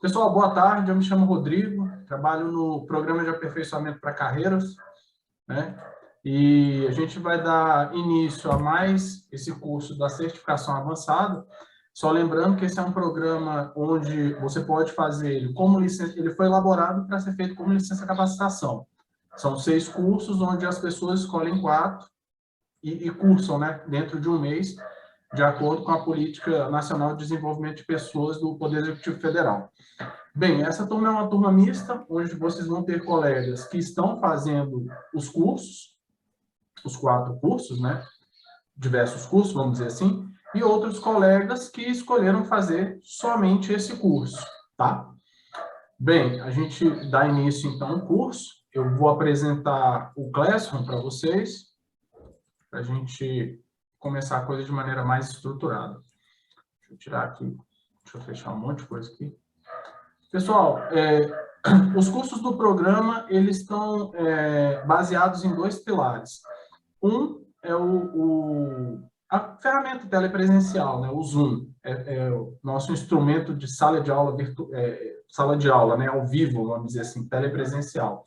Pessoal, boa tarde, eu me chamo Rodrigo, trabalho no Programa de Aperfeiçoamento para Carreiras, né? E a gente vai dar início a mais esse curso da certificação avançada, só lembrando que esse é um programa onde você pode fazer ele como licença, ele foi elaborado para ser feito como licença capacitação. São 6 cursos, onde as pessoas escolhem 4 e cursam, né, dentro de um mês, de acordo com a Política Nacional de Desenvolvimento de Pessoas do Poder Executivo Federal. Bem, essa turma é uma turma mista, onde vocês vão ter colegas que estão fazendo os cursos, os 4 cursos, né? Diversos cursos, vamos dizer assim, e outros colegas que escolheram fazer somente esse curso, tá? Bem, a gente dá início, então, ao curso. Eu vou apresentar o Classroom para vocês, para a gente começar a coisa de maneira mais estruturada. Deixa eu tirar aqui, deixa eu fechar um monte de coisa aqui. Pessoal, os cursos do programa, eles estão baseados em 2 pilares. Um é a ferramenta telepresencial, né? O Zoom, é o nosso instrumento de sala de aula, né? Ao vivo, vamos dizer assim, telepresencial.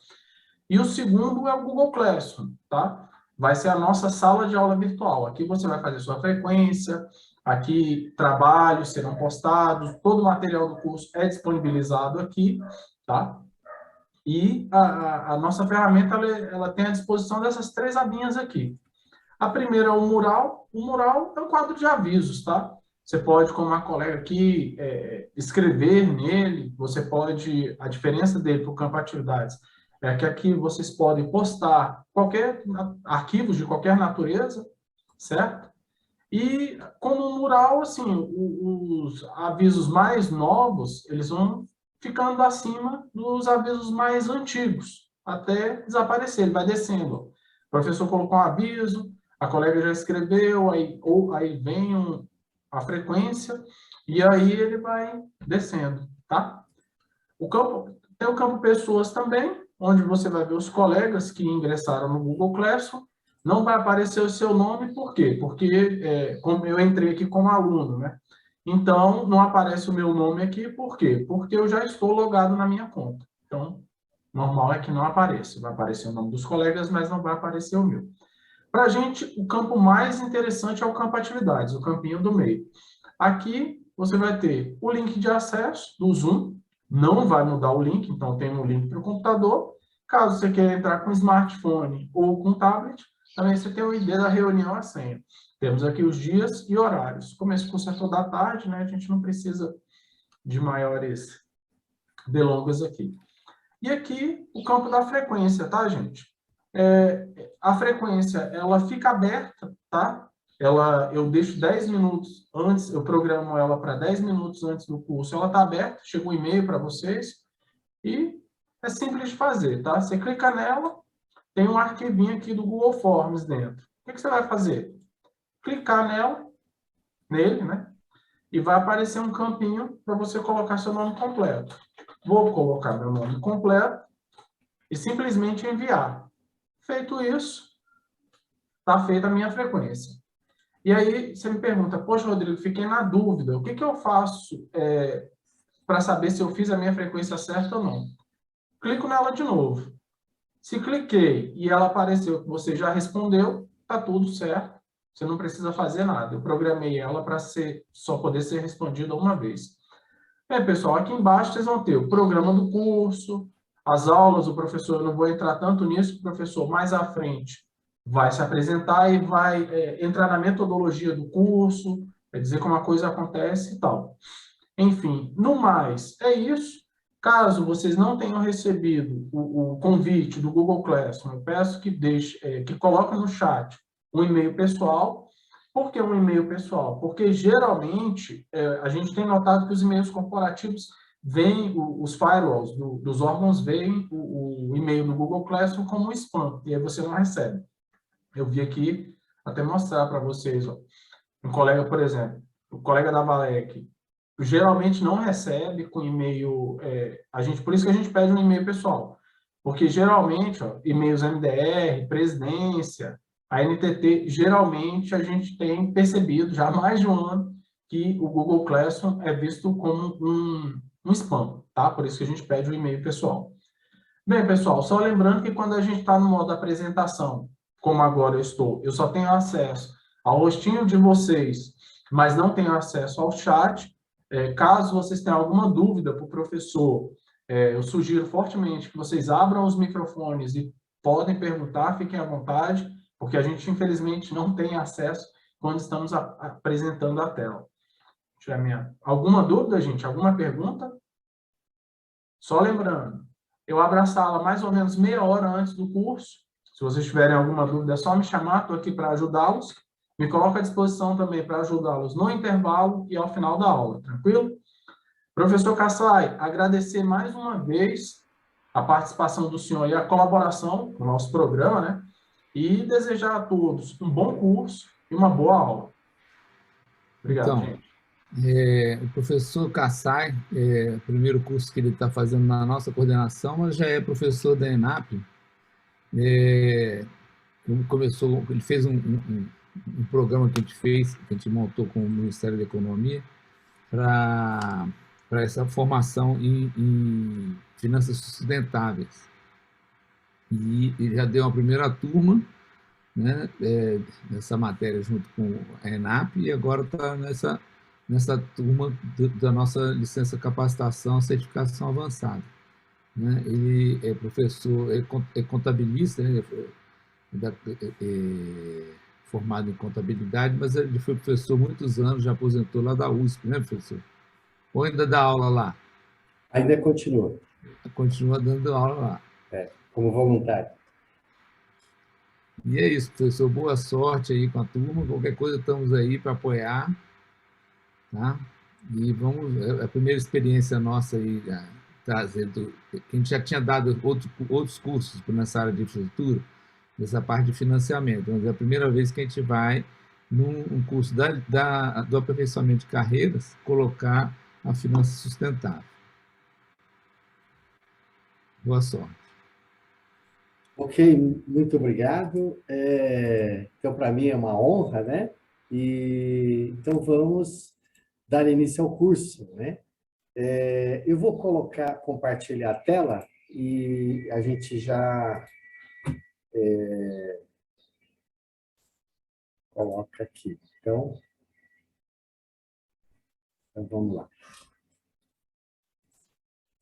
E o segundo é o Google Classroom, tá? Vai ser a nossa sala de aula virtual. Aqui você vai fazer sua frequência, aqui trabalhos serão postados, todo o material do curso é disponibilizado aqui, tá? E a nossa ferramenta, ela tem à disposição dessas 3 abinhas aqui. A primeira é o mural. O mural é um quadro de avisos, tá? Você pode, como uma colega aqui, escrever nele, você pode, a diferença dele para o campo atividades, é que aqui vocês podem postar arquivos de qualquer natureza, certo? E como mural, assim, os avisos mais novos, eles vão ficando acima dos avisos mais antigos, até desaparecer, ele vai descendo. O professor colocou um aviso, a colega já escreveu, aí vem a frequência, e aí ele vai descendo, tá? Tem o campo pessoas também, onde você vai ver os colegas que ingressaram no Google Classroom. Não vai aparecer o seu nome, por quê? Porque como eu entrei aqui como aluno, né? Então, não aparece o meu nome aqui, por quê? Porque eu já estou logado na minha conta. Então, normal é que não apareça. Vai aparecer o nome dos colegas, mas não vai aparecer o meu. Para a gente, o campo mais interessante é o campo atividades, o campinho do meio. Aqui, você vai ter o link de acesso do Zoom, não vai mudar o link, então tem um link para o computador. Caso você queira entrar com smartphone ou com tablet, também você tem o ID da reunião, a senha. Temos aqui os dias e horários. Como esse curso é toda a tarde, né, a gente não precisa de maiores delongas aqui. E aqui, o campo da frequência, tá, gente? A frequência, ela fica aberta, tá? Eu deixo 10 minutos antes, eu programo ela para 10 minutos antes do curso, ela está aberta, chega um e-mail para vocês, e é simples de fazer, tá? Você clica nela, tem um arquivinho aqui do Google Forms dentro. O que você vai fazer? Clicar nele, né? E vai aparecer um campinho para você colocar seu nome completo. Vou colocar meu nome completo e simplesmente enviar. Feito isso, está feita a minha frequência. E aí você me pergunta, poxa, Rodrigo, fiquei na dúvida, o que eu faço para saber se eu fiz a minha frequência certa ou não? Clico nela de novo. Se cliquei e ela apareceu que você já respondeu, está tudo certo, você não precisa fazer nada. Eu programei ela para só poder ser respondida uma vez. Pessoal, aqui embaixo vocês vão ter o programa do curso, as aulas, o professor, eu não vou entrar tanto nisso, o professor mais à frente vai se apresentar e vai entrar na metodologia do curso, vai dizer como a coisa acontece e tal. Enfim, no mais, é isso. Caso vocês não tenham recebido o convite do Google Classroom, eu peço que coloquem no chat um e-mail pessoal. Por que um e-mail pessoal? Porque, geralmente, a gente tem notado que os e-mails corporativos os firewalls dos órgãos veem o e-mail do Google Classroom como um spam, e aí você não recebe. Eu vi aqui, até mostrar para vocês, ó, um colega, por exemplo, o colega da Valec, geralmente não recebe com e-mail, por isso que a gente pede um e-mail pessoal, porque geralmente, ó, e-mails MDR, presidência, a NTT, geralmente a gente tem percebido já há mais de um ano que o Google Classroom é visto como um um spam, tá? Por isso que a gente pede o e-mail pessoal. Bem, pessoal, só lembrando que quando a gente está no modo apresentação, como agora eu estou, eu só tenho acesso ao rostinho de vocês, mas não tenho acesso ao chat. Caso vocês tenham alguma dúvida para o professor, eu sugiro fortemente que vocês abram os microfones e podem perguntar, fiquem à vontade, porque a gente, infelizmente, não tem acesso quando estamos apresentando a tela. Alguma dúvida, gente? Alguma pergunta? Só lembrando, eu abro a sala mais ou menos meia hora antes do curso. Se vocês tiverem alguma dúvida, é só me chamar, estou aqui para ajudá-los. Me coloco à disposição também para ajudá-los no intervalo e ao final da aula, tranquilo? Professor Kassai, agradecer mais uma vez a participação do senhor e a colaboração no nosso programa, né? E desejar a todos um bom curso e uma boa aula. Obrigado, Então, gente. O professor Kassai, o primeiro curso que ele está fazendo na nossa coordenação, mas já é professor da ENAP. Ele fez um programa que que a gente montou com o Ministério da Economia para essa formação em finanças sustentáveis. E ele já deu uma primeira turma, né, nessa matéria junto com a ENAP, e agora está nessa turma da nossa licença capacitação certificação avançada, né? Ele é professor, é contabilista, né? Formado em contabilidade, mas ele foi professor há muitos anos, já aposentou lá da USP, né, professor? Ou ainda dá aula lá? Ainda continua. Continua dando aula lá. Como voluntário. E é isso, professor. Boa sorte aí com a turma. Qualquer coisa, estamos aí para apoiar. Tá? E é a primeira experiência nossa aí, trazendo, que a gente já tinha dado outros cursos nessa área de infraestrutura, nessa parte de financiamento, mas é a primeira vez que a gente vai, num curso do aperfeiçoamento de carreiras, colocar a finança sustentável. Boa sorte. Ok, muito obrigado. Então, para mim é uma honra, né? Então, vamos dar início ao curso, né? Eu vou compartilhar a tela e a gente já coloca aqui. Então, vamos lá.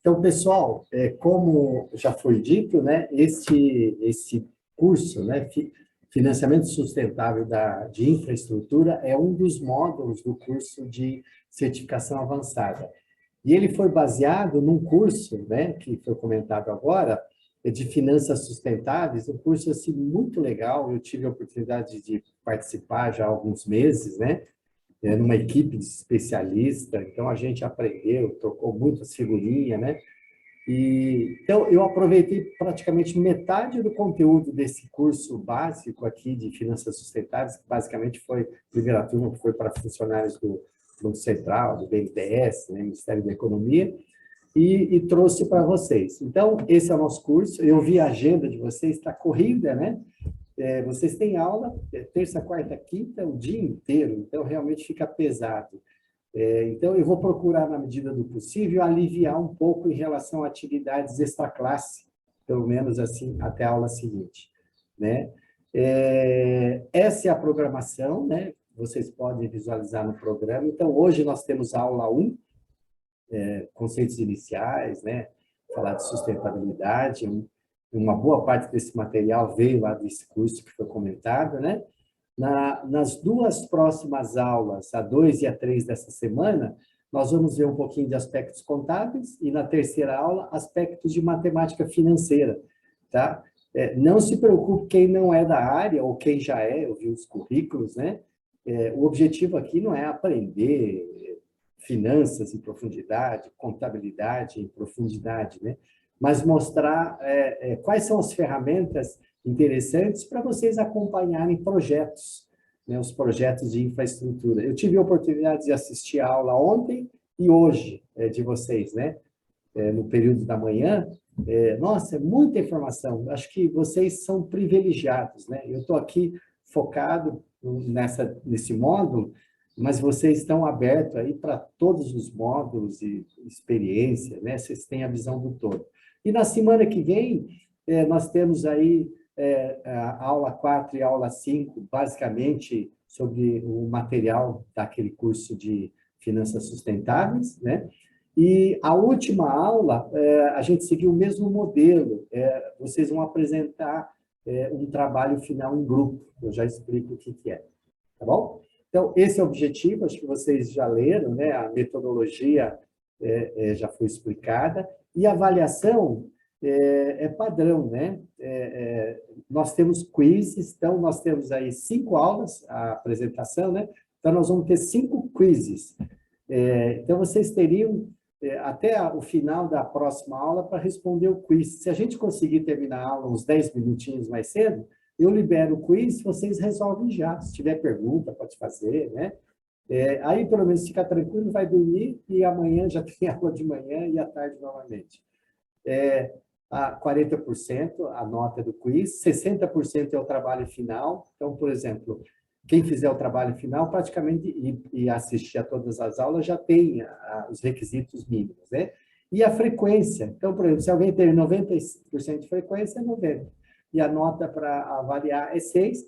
Então, pessoal, como já foi dito, né, esse curso, né, Financiamento Sustentável de Infraestrutura, é um dos módulos do curso de certificação avançada. E ele foi baseado num curso, né, que foi comentado agora, de finanças sustentáveis, um curso assim, muito legal. Eu tive a oportunidade de participar já há alguns meses, né, numa equipe de especialista, então a gente aprendeu, trocou muitas figurinhas, né? Então, eu aproveitei praticamente metade do conteúdo desse curso básico aqui de finanças sustentáveis, que basicamente foi, a primeira turma foi para funcionários do Banco Central, do BNDES, né, Ministério da Economia, e trouxe para vocês. Então, esse é o nosso curso. Eu vi a agenda de vocês, está corrida, né? Vocês têm aula terça, quarta, quinta, o dia inteiro, então realmente fica pesado. Então, eu vou procurar, na medida do possível, aliviar um pouco em relação a atividades extra-classe, pelo menos assim, até a aula seguinte, né? Essa é a programação, né? Vocês podem visualizar no programa. Então, hoje nós temos a aula 1, conceitos iniciais, né? Falar de sustentabilidade. Uma boa parte desse material veio lá desse curso que foi comentado, né? Nas duas próximas aulas, a 2 e a 3 dessa semana, nós vamos ver um pouquinho de aspectos contábeis e, na terceira aula, aspectos de matemática financeira, tá? Não se preocupe quem não é da área ou quem já é, eu vi os currículos, né? O objetivo aqui não é aprender finanças em profundidade, contabilidade em profundidade, né? Mas mostrar quais são as ferramentas interessantes para vocês acompanharem projetos, né, os projetos de infraestrutura. Eu tive a oportunidade de assistir a aula ontem e hoje de vocês, né, no período da manhã. Nossa, é muita informação. Acho que vocês são privilegiados, né? Eu estou aqui focado nesse módulo mas vocês estão abertos aí para todos os módulos e experiência, né? Vocês têm a visão do todo. E na semana que vem, nós temos aí a aula 4 e a aula 5, basicamente sobre o material daquele curso de Finanças Sustentáveis, né? E a última aula, a gente seguiu o mesmo modelo. Vocês vão apresentar um trabalho final em grupo. Eu já explico o que é, tá bom? Então, esse é o objetivo, acho que vocês já leram, né? A metodologia já foi explicada. E a avaliação é padrão, né? Nós temos quizzes, então nós temos aí 5 aulas, a apresentação, né? Então, nós vamos ter 5 quizzes. Então, vocês teriam até o final da próxima aula para responder o quiz. Se a gente conseguir terminar a aula uns 10 minutinhos mais cedo, eu libero o quiz, vocês resolvem já. Se tiver pergunta, pode fazer, né? Aí, pelo menos, fica tranquilo, vai dormir e amanhã já tem aula de manhã e à tarde novamente. A 40% a nota do quiz, 60% é o trabalho final. Então, por exemplo, quem fizer o trabalho final, praticamente, e assistir a todas as aulas, já tem os requisitos mínimos, né? E a frequência. Então, por exemplo, se alguém teve 90% de frequência, é 90%. E a nota para avaliar é 6.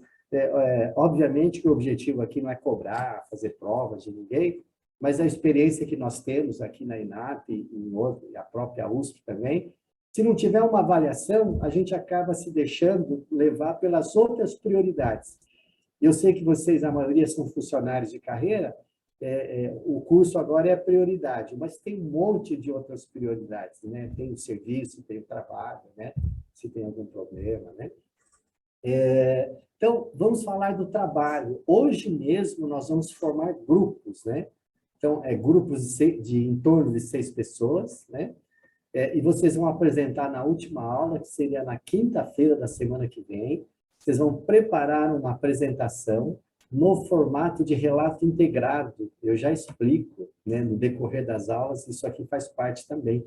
Obviamente que o objetivo aqui não é cobrar, fazer provas de ninguém, mas a experiência que nós temos aqui na INAP e a própria USP também, se não tiver uma avaliação, a gente acaba se deixando levar pelas outras prioridades. Eu sei que vocês, a maioria, são funcionários de carreira, o curso agora é a prioridade, mas tem um monte de outras prioridades, né? Tem o serviço, tem o trabalho, né? Se tem algum problema, né? Então, vamos falar do trabalho. Hoje mesmo, nós vamos formar grupos, né? Então, grupos de em torno de 6 pessoas, né? E vocês vão apresentar na última aula, que seria na quinta-feira da semana que vem. Vocês vão preparar uma apresentação no formato de relato integrado. Eu já explico, né, no decorrer das aulas, isso aqui faz parte também,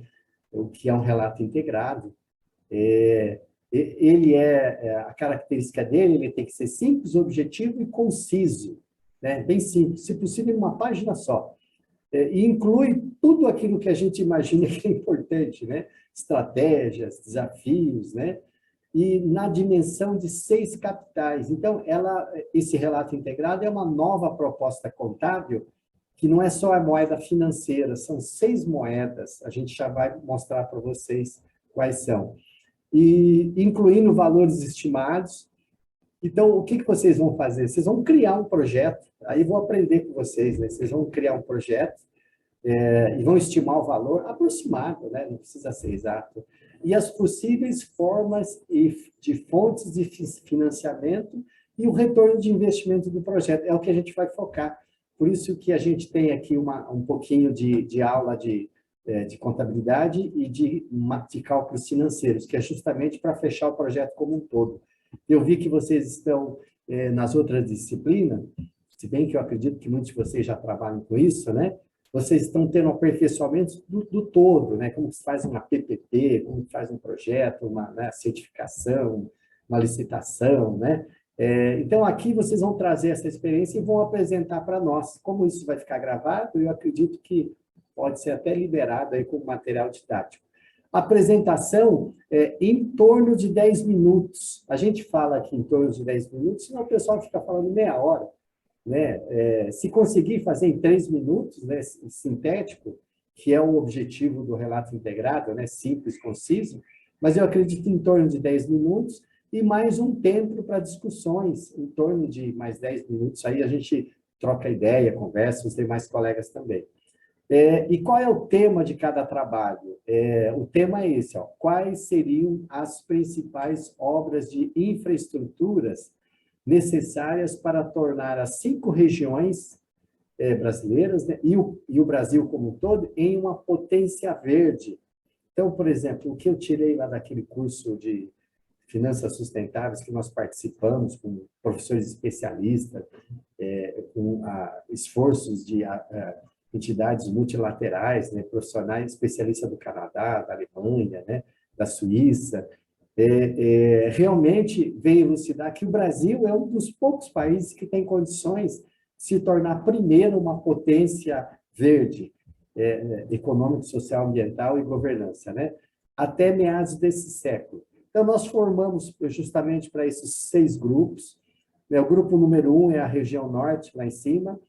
o que é um relato integrado. A característica dele, ele tem que ser simples, objetivo e conciso, né? Bem simples, se possível, em uma página só. E inclui tudo aquilo que a gente imagina que é importante, né? Estratégias, desafios, né? E na dimensão de 6 capitais. Então, esse relato integrado é uma nova proposta contábil, que não é só a moeda financeira, são 6 moedas, a gente já vai mostrar para vocês quais são. E incluindo valores estimados. Então, o que vocês vão fazer? Vocês vão criar um projeto, aí vou aprender com vocês, né? Vocês vão criar um projeto e vão estimar o valor aproximado, né? Não precisa ser exato. E as possíveis formas de fontes de financiamento e o retorno de investimento do projeto. É o que a gente vai focar. Por isso que a gente tem aqui um pouquinho de aula de contabilidade e de cálculos financeiros, que é justamente para fechar o projeto como um todo. Eu vi que vocês estão nas outras disciplinas, se bem que eu acredito que muitos de vocês já trabalham com isso, né? Vocês estão tendo aperfeiçoamentos do todo, né? Como se faz uma PPP, como se faz um projeto, uma certificação, uma licitação, né? Então, aqui vocês vão trazer essa experiência e vão apresentar para nós. Como isso vai ficar gravado, eu acredito que pode ser até liberado aí como material didático. A apresentação em torno de 10 minutos. A gente fala aqui em torno de 10 minutos, senão o pessoal fica falando meia hora. Né? Se conseguir fazer em 3 minutos, né, sintético, que é o objetivo do relato integrado, né, simples, conciso, mas eu acredito em torno de 10 minutos e mais um tempo para discussões, em torno de mais 10 minutos, aí a gente troca ideia, conversa, os demais colegas também. E qual é o tema de cada trabalho? O tema é esse, ó, quais seriam as principais obras de infraestruturas necessárias para tornar as 5 regiões brasileiras, né, e o Brasil como um todo em uma potência verde. Então, por exemplo, o que eu tirei lá daquele curso de Finanças Sustentáveis que nós participamos com professores especialistas, com esforços de entidades multilaterais, né, profissionais especialistas do Canadá, da Alemanha, né, da Suíça, realmente veio elucidar que o Brasil é um dos poucos países que tem condições se tornar primeiro uma potência verde, econômico, social, ambiental e governança, né? Até meados desse século. Então, nós formamos justamente para esses 6 grupos. O grupo número 1 é a região norte, lá em cima,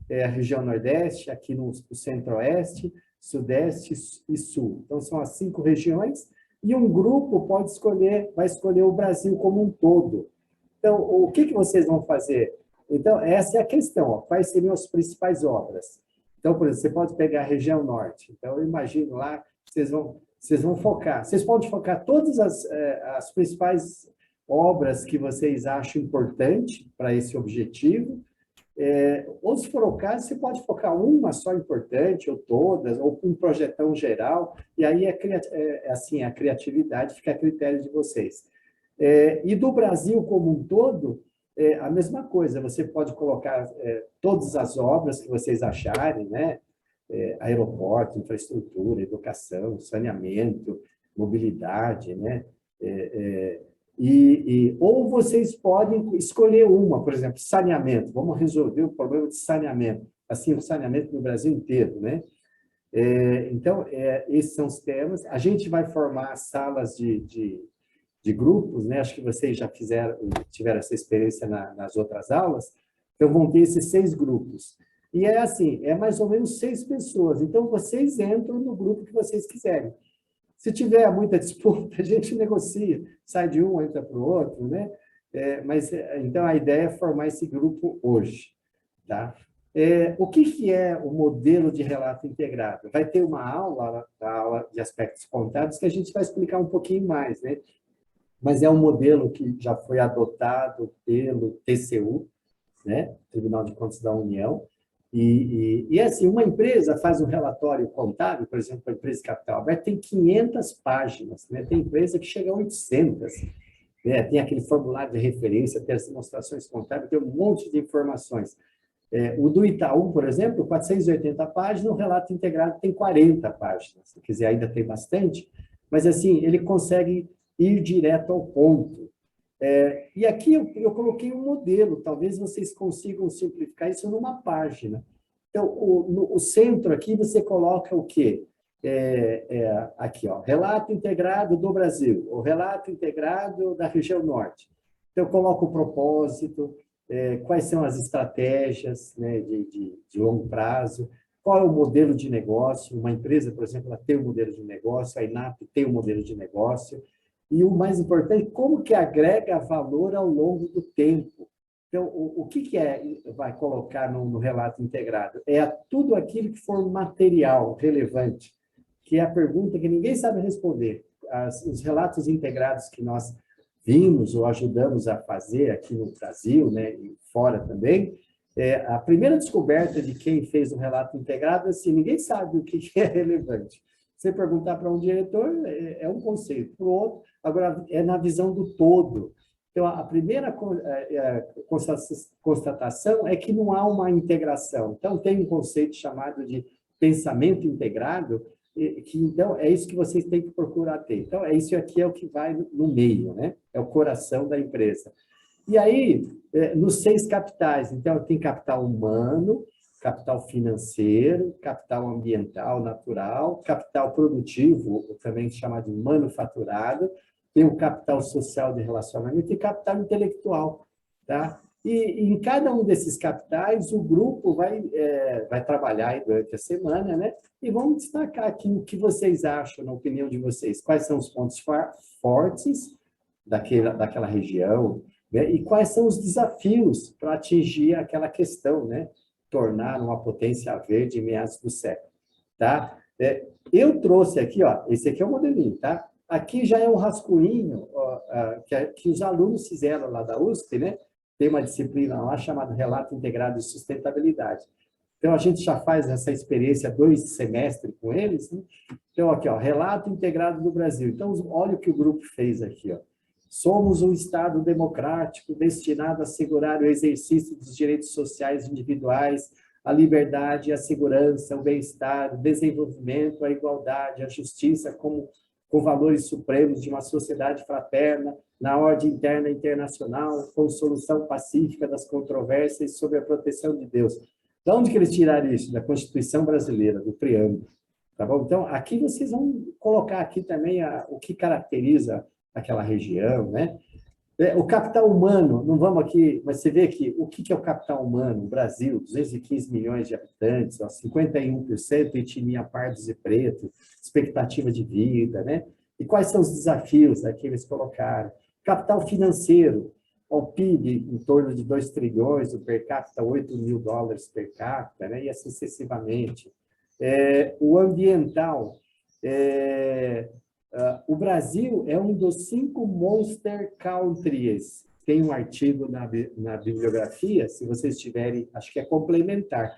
é a região nordeste, aqui no centro-oeste, sudeste e sul. Então, são as 5 regiões, e um grupo pode escolher, vai escolher o Brasil como um todo. Então, o que vocês vão fazer? Então, essa é a questão, ó, quais seriam as principais obras? Então, por exemplo, você pode pegar a região norte. Então, eu imagino lá, vocês vão focar. Vocês podem focar todas as principais obras que vocês acham importante para esse objetivo. Ou, se for o caso, você pode focar uma só importante, ou todas, ou um projetão geral, e aí assim, a criatividade fica a critério de vocês. E do Brasil como um todo, a mesma coisa, você pode colocar todas as obras que vocês acharem, né? Aeroporto, infraestrutura, educação, saneamento, mobilidade, né? Ou vocês podem escolher uma, por exemplo, saneamento. Vamos resolver o problema de saneamento, assim, o saneamento no Brasil inteiro, né? Então, esses são os temas. A gente vai formar salas de grupos, né? Acho que vocês já tiveram essa experiência nas outras aulas. Então, vão ter esses 6 grupos. E é assim, mais ou menos 6 pessoas. Então, vocês entram no grupo que vocês quiserem. Se tiver muita disputa, a gente negocia, sai de um, entra para o outro, né? Então, a ideia é formar esse grupo hoje, tá? O que é o modelo de relato integrado? Vai ter uma aula de aspectos contábeis que a gente vai explicar um pouquinho mais, né? Mas é um modelo que já foi adotado pelo TCU, né? Tribunal de Contas da União. Assim, uma empresa faz um relatório contábil, por exemplo, a empresa de capital aberto, tem 500 páginas, né? Tem empresa que chega a 800, né? Tem aquele formulário de referência, tem as demonstrações contábeis, tem um monte de informações. O do Itaú, por exemplo, 480 páginas, o relato integrado tem 40 páginas, quer dizer, ainda tem bastante, mas assim, ele consegue ir direto ao ponto. E aqui eu coloquei um modelo, talvez vocês consigam simplificar isso numa página. Então, o centro aqui você coloca o quê? Aqui, ó, relato integrado do Brasil, o relato integrado da região norte. Então, eu coloco o propósito, quais são as estratégias, né, de longo prazo, qual é o modelo de negócio. Uma empresa, por exemplo, ela tem um modelo de negócio, a INAP tem um modelo de negócio. E o mais importante, como que agrega valor ao longo do tempo. Então, o que vai colocar no relato integrado? Tudo aquilo que for material, relevante, que é a pergunta que ninguém sabe responder. Os relatos integrados que nós vimos ou ajudamos a fazer aqui no Brasil, né, e fora também, a primeira descoberta de quem fez o relato integrado, assim, ninguém sabe o que é relevante. Você perguntar para um diretor, é um conceito, para o outro, agora é na visão do todo. Então, a primeira constatação é que não há uma integração. Então, tem um conceito chamado de pensamento integrado, que, então, é isso que vocês têm que procurar ter. Então, isso aqui é o que vai no meio, né? É o coração da empresa. E aí, nos 6 capitais, então, tem capital humano, capital financeiro, capital ambiental, natural, capital produtivo, também chamado de manufaturado, tem o capital social de relacionamento e capital intelectual, tá? E em cada um desses capitais, o grupo vai trabalhar durante a semana, né? E vamos destacar aqui o que vocês acham, na opinião de vocês, quais são os pontos fortes daquela região, né? E quais são os desafios para atingir aquela questão, né? Tornar uma potência verde em meados do século, tá? Eu trouxe aqui, ó, esse aqui é o modelinho, tá? Aqui já é um rascunho que os alunos fizeram lá da USP, né? Tem uma disciplina lá chamada Relato Integrado de Sustentabilidade. Então, a gente já faz essa experiência 2 semestres com eles, né? Então, aqui, ó, Relato Integrado do Brasil. Então, olha o que o grupo fez aqui, ó. Somos um Estado democrático destinado a assegurar o exercício dos direitos sociais individuais, a liberdade, a segurança, o bem-estar, o desenvolvimento, a igualdade, a justiça com valores supremos de uma sociedade fraterna, na ordem interna e internacional, com solução pacífica das controvérsias sob a proteção de Deus. De onde que eles tiraram isso? Da Constituição Brasileira, do preâmbulo. Tá bom? Então, aqui vocês vão colocar aqui também o que caracteriza aquela região, né? O capital humano, não vamos aqui, mas você vê aqui, o que é o capital humano? O Brasil, 215 milhões de habitantes, ó, 51% etnia pardos e pretos, expectativa de vida, né? E quais são os desafios aqui eles colocaram? Capital financeiro, o PIB em torno de 2 trilhões, o per capita 8 mil dólares per capita, né? E assim sucessivamente. O ambiental, o Brasil é um dos 5 monster countries. Tem um artigo na bibliografia, se vocês tiverem, acho que é complementar.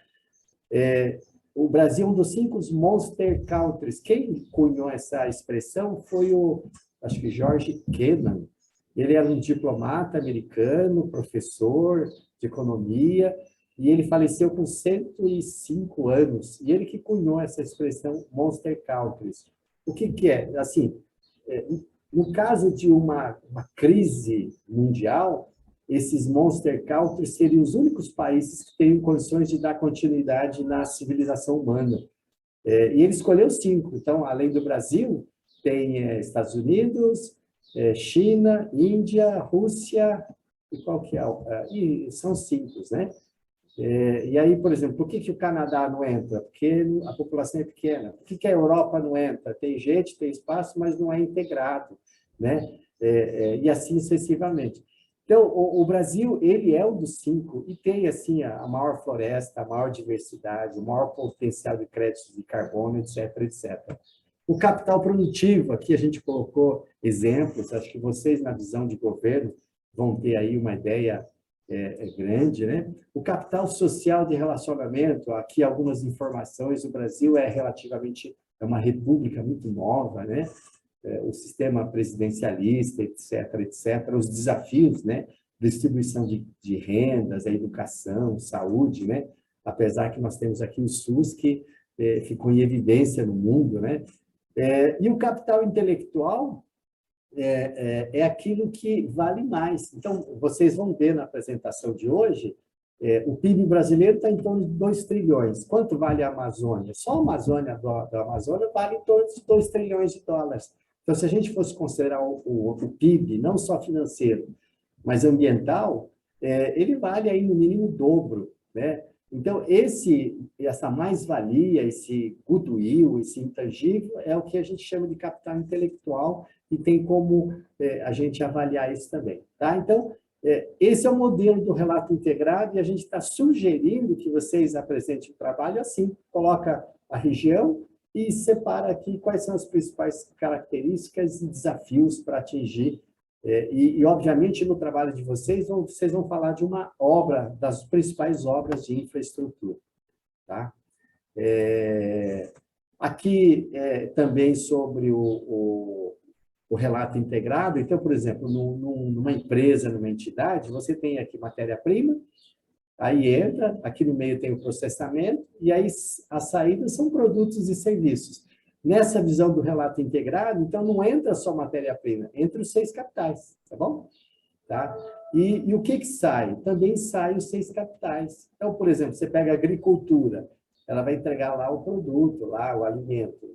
O Brasil é um dos 5 monster countries. Quem cunhou essa expressão foi acho que George Kennan. Ele era um diplomata americano, professor de economia, e ele faleceu com 105 anos. E ele que cunhou essa expressão monster countries. O que é? Assim, no caso de uma crise mundial, esses monster countries seriam os únicos países que têm condições de dar continuidade na civilização humana. E ele escolheu 5. Então, além do Brasil, tem Estados Unidos, China, Índia, Rússia, e qual que é? E são 5, né? E aí, por exemplo, por que o Canadá não entra? Porque a população é pequena. Por que a Europa não entra? Tem gente, tem espaço, mas não é integrado, né? E assim sucessivamente. Então, o Brasil, ele é um dos 5 e tem, assim, a maior floresta, a maior diversidade, o maior potencial de créditos de carbono, etc., etc. O capital produtivo, aqui a gente colocou exemplos, acho que vocês, na visão de governo, vão ter aí uma ideia grande, né? O capital social de relacionamento, aqui algumas informações, o Brasil é uma república muito nova, né? O sistema presidencialista, etc., etc., os desafios, né? Distribuição de rendas, a educação, saúde, né? Apesar que nós temos aqui o SUS, que ficou em evidência no mundo, né? E o capital intelectual é aquilo que vale mais. Então, vocês vão ver na apresentação de hoje, o PIB brasileiro está em torno de 2 trilhões. Quanto vale a Amazônia? Só a Amazônia da Amazônia vale em torno de 2 trilhões de dólares. Então, se a gente fosse considerar o PIB, não só financeiro, mas ambiental, ele vale aí no mínimo o dobro, né? Então, essa mais-valia, esse goodwill, esse intangível, é o que a gente chama de capital intelectual e tem como a gente avaliar isso também. Tá? Então, esse é o modelo do relato integrado e a gente está sugerindo que vocês apresentem o trabalho assim, coloca a região e separa aqui quais são as principais características e desafios para atingir. Obviamente, no trabalho de vocês vão falar de uma obra, das principais obras de infraestrutura. Tá? Aqui, também sobre o relato integrado. Então, por exemplo, numa empresa, numa entidade, você tem aqui matéria-prima, aí entra, aqui no meio tem o processamento, e aí as saídas são produtos e serviços. Nessa visão do relato integrado, então, não entra só matéria-prima, entra os 6 capitais, tá bom? Tá? E o que sai? Também sai os 6 capitais. Então, por exemplo, você pega a agricultura, ela vai entregar lá o produto, lá o alimento.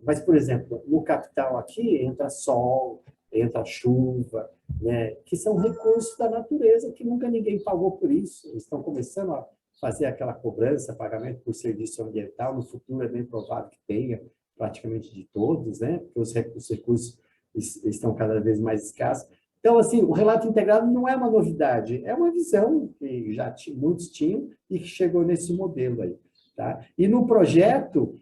Mas, por exemplo, no capital aqui entra sol, entra chuva, né? Que são recursos da natureza que nunca ninguém pagou por isso. Eles estão começando a fazer aquela cobrança, pagamento por serviço ambiental, no futuro é bem provável que tenha, praticamente de todos, né? Porque os recursos estão cada vez mais escassos. Então, assim, o relato integrado não é uma novidade, é uma visão que já muitos tinham e que chegou nesse modelo aí. Tá? E no projeto,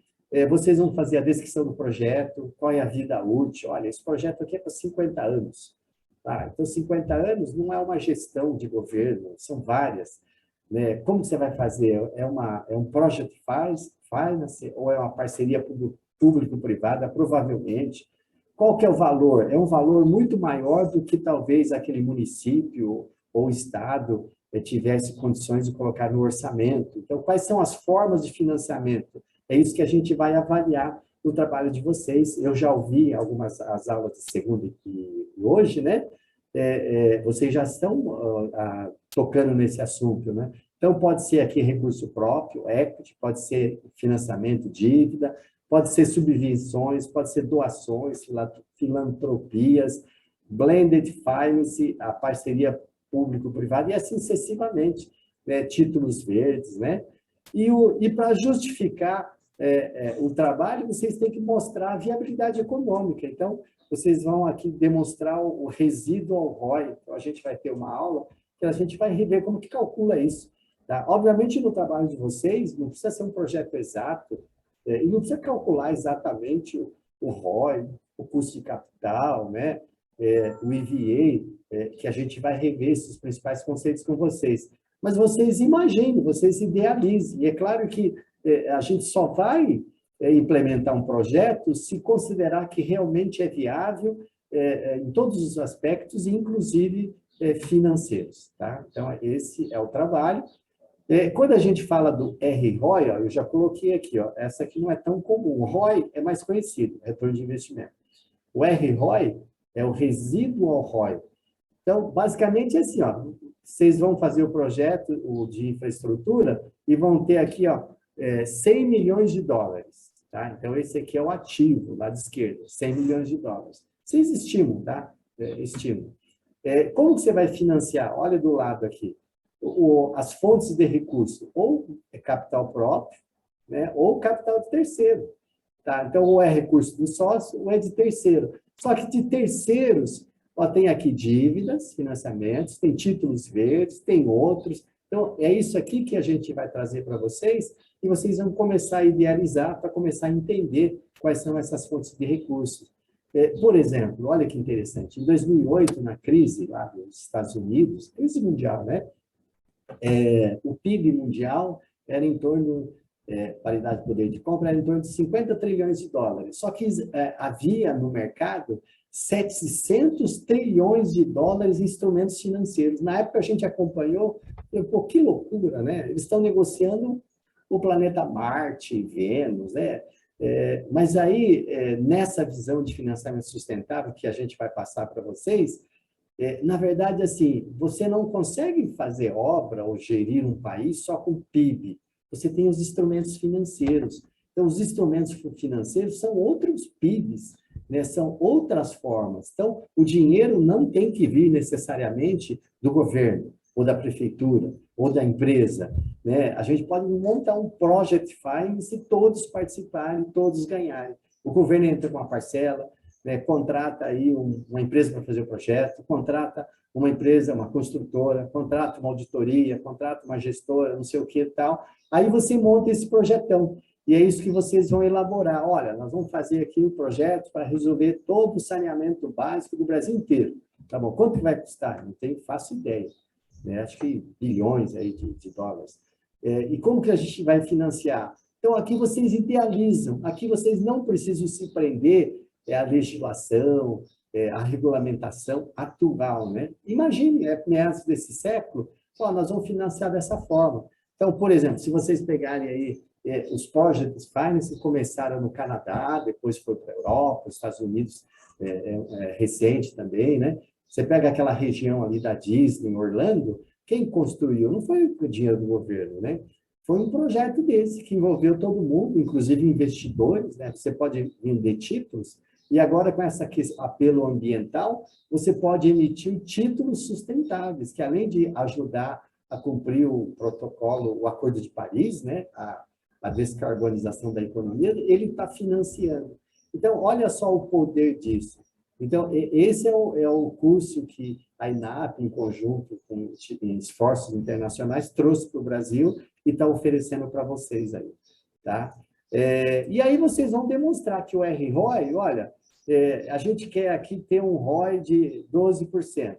vocês vão fazer a descrição do projeto, qual é a vida útil. Olha, esse projeto aqui é para 50 anos. Tá? Então, 50 anos não é uma gestão de governo, são várias. Né? Como você vai fazer? É um project finance ou é uma parceria público-privada? Provavelmente. Qual que é o valor? É um valor muito maior do que talvez aquele município ou estado tivesse condições de colocar no orçamento. Então, quais são as formas de financiamento? É isso que a gente vai avaliar no trabalho de vocês. Eu já ouvi algumas as aulas de segunda e hoje, né? Vocês já estão tocando nesse assunto, né? Então, pode ser aqui recurso próprio, equity, pode ser financiamento, dívida, pode ser subvenções, pode ser doações, filantropias, blended finance, a parceria público-privada, e assim sucessivamente, né? Títulos verdes, né? E para justificar o trabalho, vocês têm que mostrar a viabilidade econômica. Então, vocês vão aqui demonstrar o residual ROI. Então, a gente vai ter uma aula que a gente vai rever como que calcula isso. Tá? Obviamente, no trabalho de vocês, não precisa ser um projeto exato, e não precisa calcular exatamente o ROI, o custo de capital, né? O EVA, que a gente vai rever esses principais conceitos com vocês. Mas vocês imaginem, vocês idealizem. E é claro que a gente só vai implementar um projeto se considerar que realmente é viável em todos os aspectos, inclusive financeiros. Tá? Então, esse é o trabalho. Quando a gente fala do ROI, ó, eu já coloquei aqui, ó, essa aqui não é tão comum. O ROI é mais conhecido, retorno de investimento. O ROI é o residual ROI. Então, basicamente é assim, ó, vocês vão fazer o projeto de infraestrutura e vão ter aqui, ó, 100 milhões de dólares. Tá? Então, esse aqui é o ativo, lado esquerdo, 100 milhões de dólares. Vocês estimam, tá? Estimam. Como que você vai financiar? Olha do lado aqui. As fontes de recurso, ou é capital próprio, né, ou capital de terceiro. Tá? Então, ou é recurso do sócio, ou é de terceiro. Só que de terceiros, ó, tem aqui dívidas, financiamentos, tem títulos verdes, tem outros. Então, é isso aqui que a gente vai trazer para vocês, e vocês vão começar a idealizar para começar a entender quais são essas fontes de recursos. Por exemplo, olha que interessante, em 2008, na crise lá dos Estados Unidos, crise mundial, né? O PIB mundial era em torno, paridade de poder de compra, era em torno de 50 trilhões de dólares. Só que havia no mercado 700 trilhões de dólares em instrumentos financeiros. Na época a gente acompanhou, pô, que loucura, né? Eles estão negociando o planeta Marte, Vênus, né? Mas aí, nessa visão de financiamento sustentável que a gente vai passar para vocês, na verdade, assim, você não consegue fazer obra ou gerir um país só com PIB. Você tem os instrumentos financeiros. Então, os instrumentos financeiros são outros PIBs, né? São outras formas. Então, o dinheiro não tem que vir necessariamente do governo, ou da prefeitura, ou da empresa, né? A gente pode montar um project finance e todos participarem, todos ganharem. O governo entra com uma parcela, contrata aí uma empresa para fazer o projeto, contrata uma empresa, uma construtora, contrata uma auditoria, contrata uma gestora, não sei o que e tal. Aí você monta esse projetão. E é isso que vocês vão elaborar. Olha, nós vamos fazer aqui um projeto para resolver todo o saneamento básico do Brasil inteiro. Tá bom, quanto que vai custar? Não tenho, faço ideia. Acho que bilhões aí de dólares. E como que a gente vai financiar? Então, aqui vocês idealizam. Aqui vocês não precisam se prender a legislação, a regulamentação atual, né? Imagine, meados desse século, nós vamos financiar dessa forma. Então, por exemplo, se vocês pegarem aí os project finance começaram no Canadá, depois foi para a Europa, os Estados Unidos, recente também, né? Você pega aquela região ali da Disney, Orlando, quem construiu não foi o dinheiro do governo, né? Foi um projeto desse que envolveu todo mundo, inclusive investidores, né? Você pode vender títulos, e agora com esse apelo ambiental, você pode emitir títulos sustentáveis, que além de ajudar a cumprir o protocolo, o Acordo de Paris, né? A descarbonização da economia, ele está financiando. Então, olha só o poder disso. Então, esse é o curso que a INAP, em conjunto com esforços internacionais, trouxe para o Brasil e está oferecendo para vocês aí. Tá? E aí vocês vão demonstrar que o ROI, olha, a gente quer aqui ter um ROI de 12%,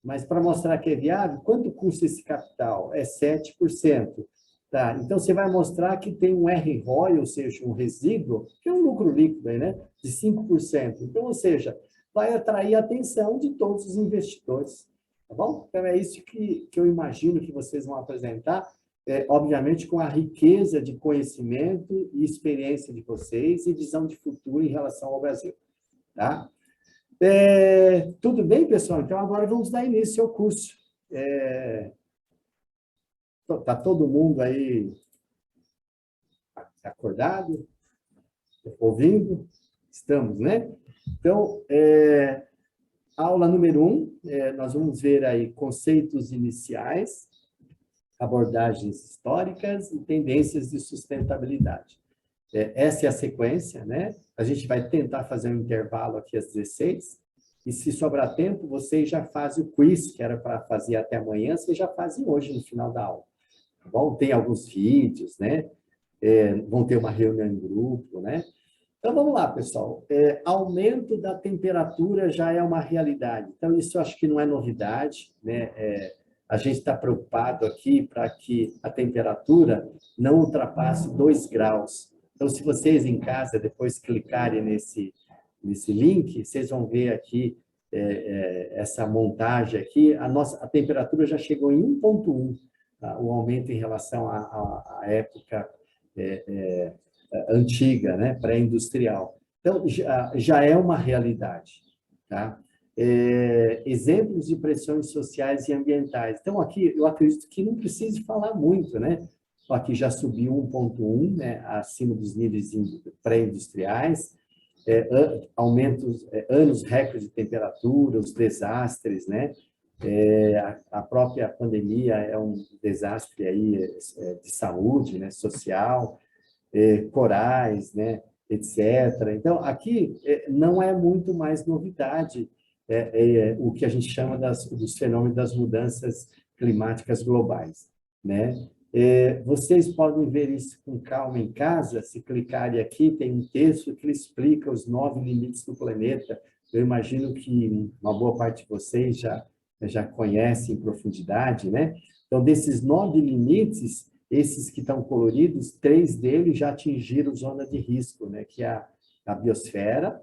mas para mostrar que é viável, quanto custa esse capital? É 7%. Tá? Então, você vai mostrar que tem um ROI, ou seja, um resíduo, que é um lucro líquido, né, de 5%. Então, ou seja, vai atrair a atenção de todos os investidores. Tá bom? Então, é isso que eu imagino que vocês vão apresentar. obviamente, com a riqueza de conhecimento e experiência de vocês e visão de futuro em relação ao Brasil. Tá? Tudo bem, pessoal? Então, agora vamos dar início ao curso. Está todo mundo aí acordado? Ouvindo? Estamos, né? Então, aula número 1, nós vamos ver aí conceitos iniciais, abordagens históricas e tendências de sustentabilidade. Essa é a sequência, né? A gente vai tentar fazer um intervalo aqui às 16, e se sobrar tempo, vocês já fazem o quiz, que era para fazer até amanhã, vocês já fazem hoje no final da aula. Tá bom? Tem alguns vídeos, né? Vão ter uma reunião em grupo, né? Então, vamos lá, pessoal. Aumento da temperatura já é uma realidade. Então, isso eu acho que não é novidade, né? A gente está preocupado aqui para que a temperatura não ultrapasse 2 graus. Então, se vocês em casa depois clicarem nesse link, vocês vão ver aqui essa montagem aqui. A temperatura já chegou em 1,1, tá? O aumento em relação à época antiga, né? Pré-industrial. Então, já é uma realidade. Tá? Exemplos de pressões sociais e ambientais. Então, aqui, eu acredito que não precise falar muito, né? Aqui já subiu 1,1, né? Acima dos níveis pré-industriais, aumentos, anos recorde de temperatura, os desastres, né? A própria pandemia é um desastre aí, de saúde, né? Social, corais, né? Etc. Então, aqui não é muito mais novidade o que a gente chama dos fenômenos das mudanças climáticas globais, né? Vocês podem ver isso com calma em casa, se clicarem aqui, tem um texto que explica os 9 limites do planeta. Eu imagino que uma boa parte de vocês já conhecem em profundidade, né? Então, desses 9 limites, esses que estão coloridos, 3 deles já atingiram zona de risco, né? Que é a biosfera,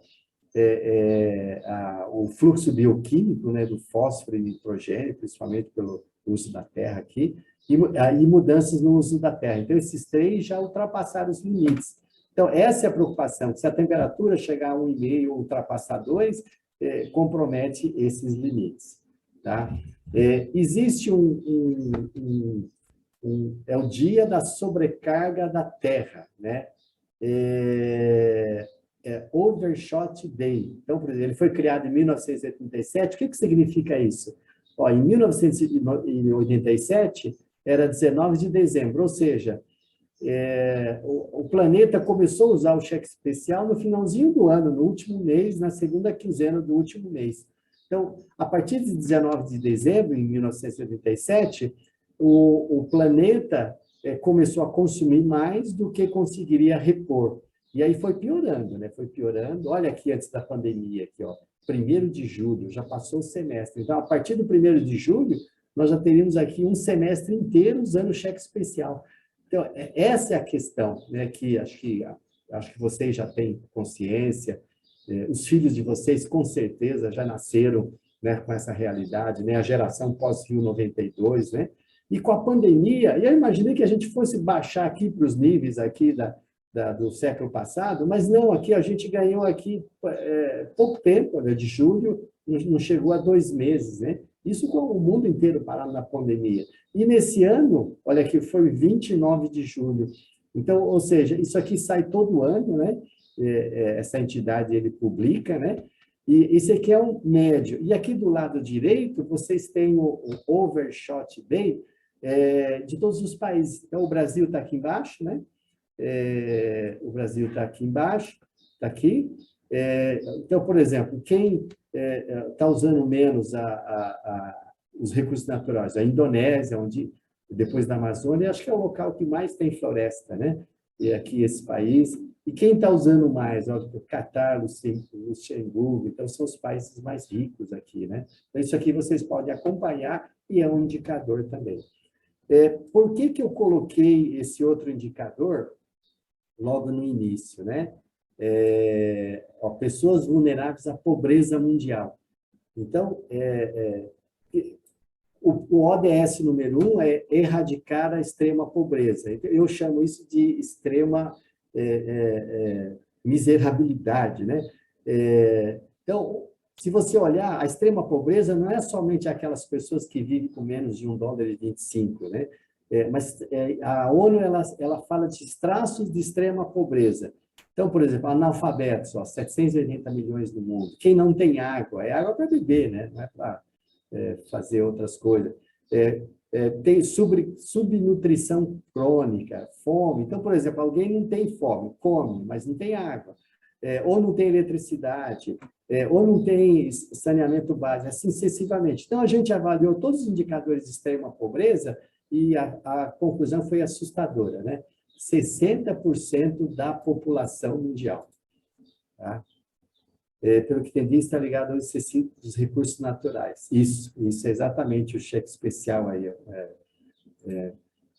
o fluxo bioquímico, né? Do fósforo e nitrogênio, principalmente pelo uso da terra aqui, e mudanças no uso da terra. Então, esses 3 já ultrapassaram os limites. Então, essa é a preocupação, que se a temperatura chegar a 1,5 ou ultrapassar 2, compromete esses limites. Tá? Existe é o dia da sobrecarga da Terra, né? Overshot Day. Então, por exemplo, ele foi criado em 1987. O que significa isso? Em 1987, era 19 de dezembro, ou seja, o planeta começou a usar o cheque especial no finalzinho do ano, no último mês, na segunda quinzena do último mês. Então, a partir de 19 de dezembro, em 1987, o planeta começou a consumir mais do que conseguiria repor. E aí foi piorando, né? Foi piorando. Olha aqui antes da pandemia, aqui, ó, 1º de julho, já passou o semestre. Então, a partir do 1º de julho, nós já teríamos aqui um semestre inteiro usando cheque especial. Então, essa é a questão, né? Que acho que vocês já têm consciência. Os filhos de vocês, com certeza, já nasceram, né, com essa realidade, né? A geração pós-Rio 92, né? E com a pandemia, eu imaginei que a gente fosse baixar aqui para os níveis aqui do século passado, mas não, aqui a gente ganhou aqui pouco tempo, né, de julho, não chegou a 2 meses, né? Isso com o mundo inteiro parado na pandemia. E nesse ano, olha aqui, foi 29 de julho. Então, ou seja, isso aqui sai todo ano, né? Essa entidade, ele publica, né? E esse aqui é um médio. E aqui do lado direito, vocês têm o Overshot Day de todos os países. Então, o Brasil está aqui embaixo, né? O Brasil está aqui embaixo, está aqui. Então, por exemplo, quem está usando menos os recursos naturais? A Indonésia, onde, depois da Amazônia, acho que é o local que mais tem floresta, né? E aqui esse país. E quem está usando mais? O Catar, Luxemburgo, então são os países mais ricos aqui, né? Então, isso aqui vocês podem acompanhar e é um indicador também. Por que eu coloquei esse outro indicador logo no início, né? Pessoas vulneráveis à pobreza mundial. Então, o ODS número 1 é erradicar a extrema pobreza. Eu chamo isso de extrema miserabilidade, né? Então, se você olhar, a extrema pobreza não é somente aquelas pessoas que vivem com menos de $1,25, né? Mas a ONU ela fala de traços de extrema pobreza. Então, por exemplo, analfabetos, 780 milhões no mundo. Quem não tem água, é água para beber, né? Não é para fazer outras coisas. Tem subnutrição crônica, fome. Então, por exemplo, alguém não tem fome, come, mas não tem água. Ou não tem eletricidade, ou não tem saneamento básico, assim sucessivamente. Então, a gente avaliou todos os indicadores de extrema pobreza e a conclusão foi assustadora, né? 60% da população mundial. Tá? Pelo que tem visto, está ligado ao excesso dos recursos naturais. Isso é exatamente o cheque especial aí.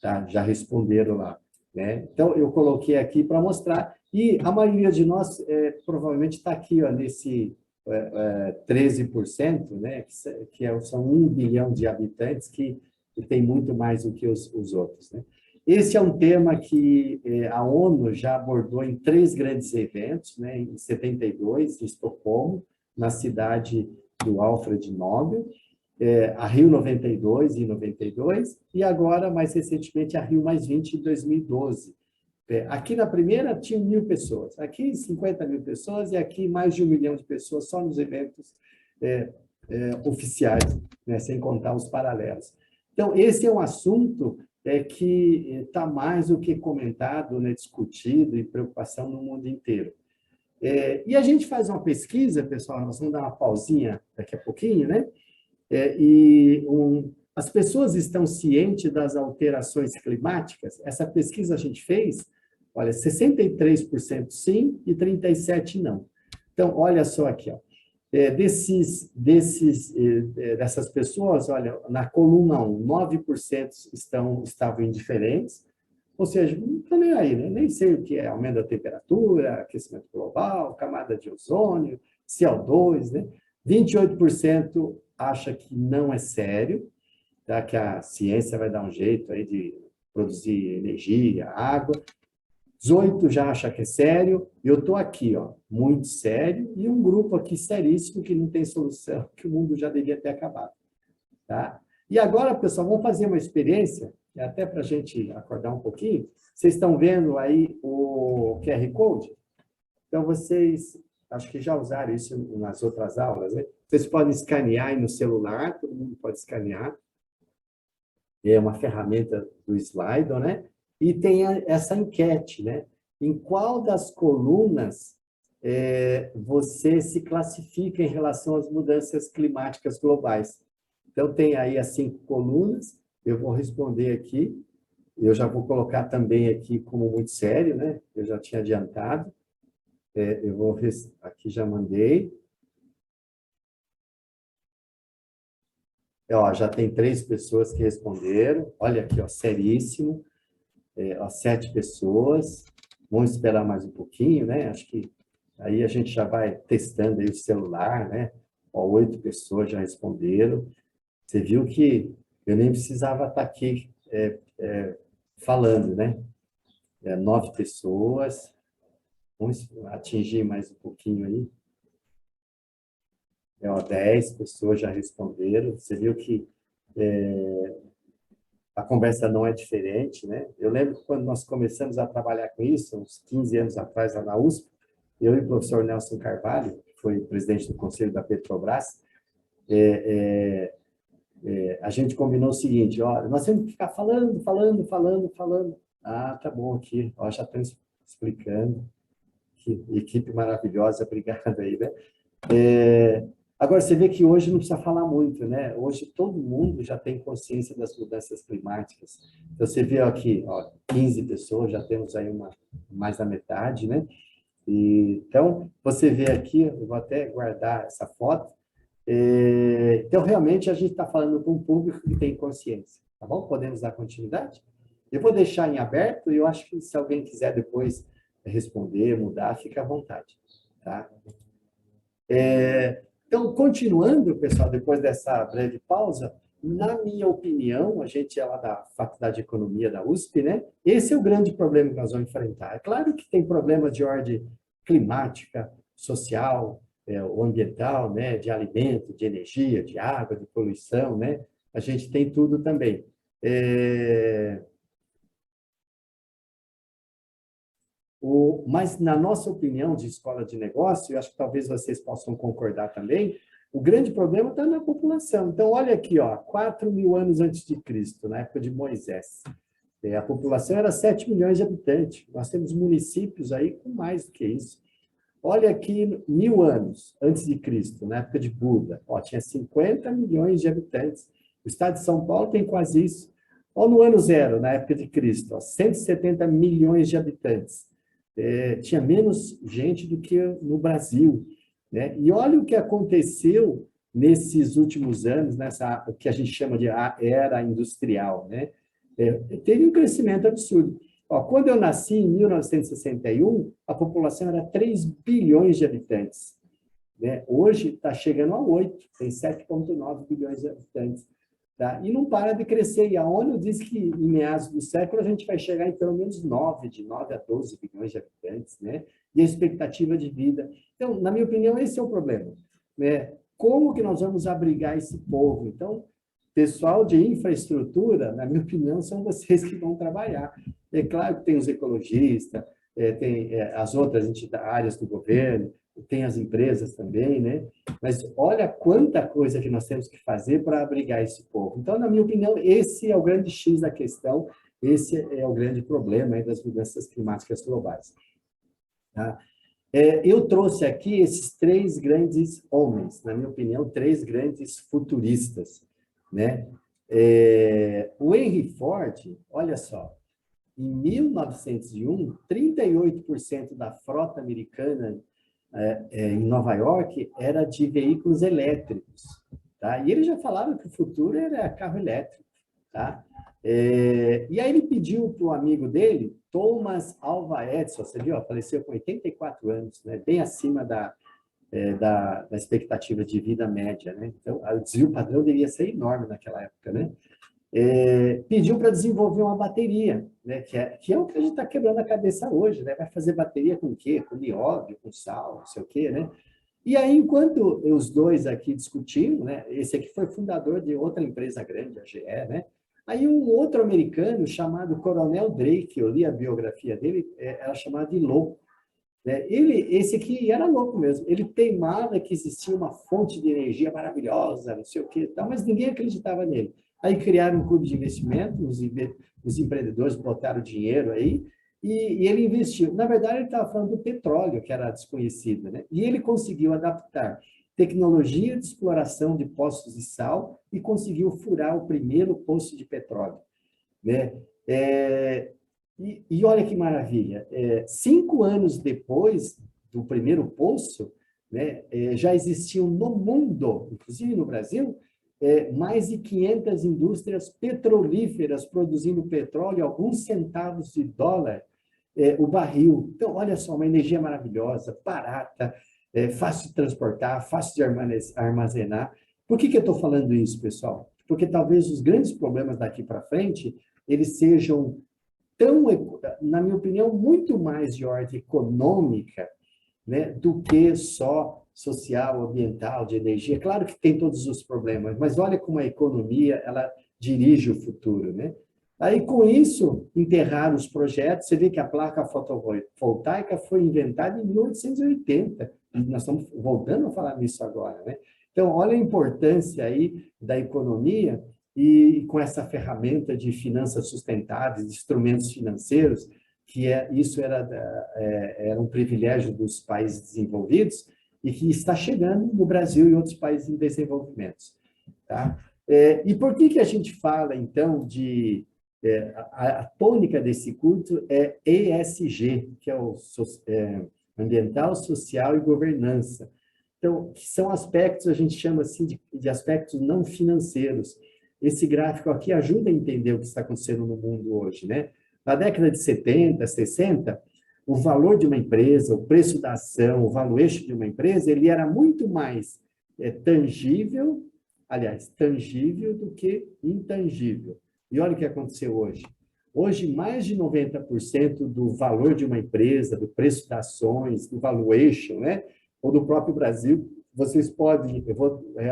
Tá? Já responderam lá. Né? Então, eu coloquei aqui para mostrar. E a maioria de nós provavelmente está aqui, nesse 13%, né? São 1 bilhão de habitantes que tem muito mais do que os outros. Né? Esse é um tema que a ONU já abordou em 3 grandes eventos, né? Em 72, em Estocolmo, na cidade do Alfred Nobel, a Rio 92, em 92, e agora, mais recentemente, a Rio +20, em 2012. Aqui na primeira tinha 1.000 pessoas, aqui 50 mil pessoas, e aqui mais de 1 milhão de pessoas só nos eventos oficiais, né? Sem contar os paralelos. Então, esse é um assunto que está mais do que comentado, né, discutido e preocupação no mundo inteiro. E a gente faz uma pesquisa, pessoal, nós vamos dar uma pausinha daqui a pouquinho, né? As pessoas estão cientes das alterações climáticas? Essa pesquisa a gente fez, olha, 63% sim e 37% não. Então, olha só aqui, ó. Dessas pessoas, olha, na coluna 1, 9% estavam indiferentes, ou seja, não estão nem aí, né? Nem sei o que é aumento da temperatura, aquecimento global, camada de ozônio, CO2, né? 28% acha que não é sério, tá? Que a ciência vai dar um jeito aí de produzir energia, água. 18 já acha que é sério, e eu estou aqui, muito sério, e um grupo aqui seríssimo que não tem solução, que o mundo já devia ter acabado. Tá? E agora, pessoal, vamos fazer uma experiência, até para a gente acordar um pouquinho. Vocês estão vendo aí o QR Code? Então, vocês, acho que já usaram isso nas outras aulas, né? Vocês podem escanear aí no celular, todo mundo pode escanear. É uma ferramenta do Slido, né? E tem essa enquete, né? Em qual das colunas você se classifica em relação às mudanças climáticas globais? Então, tem aí as 5 colunas, eu vou responder aqui, eu já vou colocar também aqui como muito sério, né? Eu já tinha adiantado, aqui já mandei. Já tem 3 pessoas que responderam, olha aqui, seríssimo. 7 pessoas, vamos esperar mais um pouquinho, né? Acho que aí a gente já vai testando aí o celular, né? 8 pessoas já responderam. Você viu que eu nem precisava estar aqui falando, né? 9 pessoas, vamos atingir mais um pouquinho aí. 10 pessoas já responderam. Você viu que a conversa não é diferente, né? Eu lembro que quando nós começamos a trabalhar com isso, uns 15 anos atrás, lá na USP, eu e o professor Nelson Carvalho, que foi presidente do Conselho da Petrobras, a gente combinou o seguinte, nós temos que ficar falando. Ah, tá bom aqui, já estão explicando. Que equipe maravilhosa, obrigado aí, né? Agora, você vê que hoje não precisa falar muito, né? Hoje todo mundo já tem consciência das mudanças climáticas. Então, você vê aqui, 15 pessoas, já temos aí mais da metade, né? Então, você vê aqui, eu vou até guardar essa foto. Então, realmente, a gente está falando com um público que tem consciência, tá bom? Podemos dar continuidade? Eu vou deixar em aberto e eu acho que se alguém quiser depois responder, mudar, fica à vontade, tá? Então, continuando, pessoal, depois dessa breve pausa, na minha opinião, a gente é lá da Faculdade de Economia da USP, né? Esse é o grande problema que nós vamos enfrentar. É claro que tem problemas de ordem climática, social, ou ambiental, né? De alimento, de energia, de água, de poluição, né? A gente tem tudo também. Mas, na nossa opinião de escola de negócio, eu acho que talvez vocês possam concordar também, o grande problema está na população. Então, olha aqui, ó, 4.000 anos antes de Cristo, na época de Moisés. A população era 7 milhões de habitantes. Nós temos municípios aí com mais do que isso. Olha aqui, 1.000 anos antes de Cristo, na época de Buda. Ó, tinha 50 milhões de habitantes. O estado de São Paulo tem quase isso. Olha no ano zero, na época de Cristo, ó, 170 milhões de habitantes. Tinha menos gente do que no Brasil, né? E olha o que aconteceu nesses últimos anos, o que a gente chama de era industrial, né? Teve um crescimento absurdo. Ó, quando eu nasci, em 1961, a população era 3 bilhões de habitantes, né? Hoje está chegando a 8, tem 7,9 bilhões de habitantes. Tá? E não para de crescer. E a ONU diz que, em meados do século, a gente vai chegar em pelo menos 9, de 9 a 12 bilhões de habitantes, né? E a expectativa de vida. Então, na minha opinião, esse é o problema, né? Como que nós vamos abrigar esse povo? Então, pessoal de infraestrutura, na minha opinião, são vocês que vão trabalhar. É claro que tem os ecologistas, tem as outras áreas do governo, tem as empresas também, né? Mas olha quanta coisa que nós temos que fazer para abrigar esse povo. Então, na minha opinião, esse é o grande X da questão, esse é o grande problema aí das mudanças climáticas globais. Tá? Eu trouxe aqui esses 3 grandes homens, na minha opinião, 3 grandes futuristas, né? O Henry Ford, olha só, em 1901, 38% da frota americana em Nova York era de veículos elétricos, tá? E ele já falava que o futuro era carro elétrico, tá? E aí ele pediu para o amigo dele, Thomas Alva Edison, você viu, faleceu com 84 anos, né? Bem acima da expectativa de vida média, né? Então, o desvio padrão devia ser enorme naquela época, né? Pediu para desenvolver uma bateria, né? Que é o que a gente está quebrando a cabeça hoje, né? Vai fazer bateria com o quê? Com nióbio, com sal, não sei o quê, né? E aí, enquanto os dois aqui discutiam, né? Esse aqui foi fundador de outra empresa grande, a GE, né? Aí um outro americano chamado Coronel Drake, eu li a biografia dele, era chamado de louco, né? Esse aqui era louco mesmo, ele teimava que existia uma fonte de energia maravilhosa, não sei o quê, mas ninguém acreditava nele. Aí criaram um clube de investimento, os empreendedores botaram dinheiro aí, e ele investiu. Na verdade, ele estava falando do petróleo, que era desconhecido, né? E ele conseguiu adaptar tecnologia de exploração de poços de sal e conseguiu furar o primeiro poço de petróleo, né? E olha que maravilha, 5 anos depois do primeiro poço, né, já existiam no mundo, inclusive no Brasil, mais de 500 indústrias petrolíferas produzindo petróleo, alguns centavos de dólar o barril. Então, olha só, uma energia maravilhosa, barata, fácil de transportar, fácil de armazenar. Por que eu estou falando isso, pessoal? Porque talvez os grandes problemas daqui para frente, eles sejam na minha opinião, muito mais de ordem econômica, né, do que só social, ambiental, de energia. Claro que tem todos os problemas, mas olha como a economia ela dirige o futuro, né? Aí, com isso, enterraram os projetos. Você vê que a placa fotovoltaica foi inventada em 1880. E nós estamos voltando a falar nisso agora, né? Então, olha a importância aí da economia e com essa ferramenta de finanças sustentáveis, de instrumentos financeiros, que isso era um privilégio dos países desenvolvidos e que está chegando no Brasil e outros países em desenvolvimento. Tá? E por que a gente fala, então, de... a tônica desse curso é ESG, que é o Ambiental, Social e Governança. Então, que são aspectos, a gente chama assim de aspectos não financeiros. Esse gráfico aqui ajuda a entender o que está acontecendo no mundo hoje, né? Na década de 70, 60, o valor de uma empresa, o preço da ação, o valuation de uma empresa, ele era muito mais tangível aliás, tangível do que intangível. E olha o que aconteceu hoje. Hoje, mais de 90% do valor de uma empresa, do preço das ações, do valuation, né? Ou do próprio Brasil, vocês podem,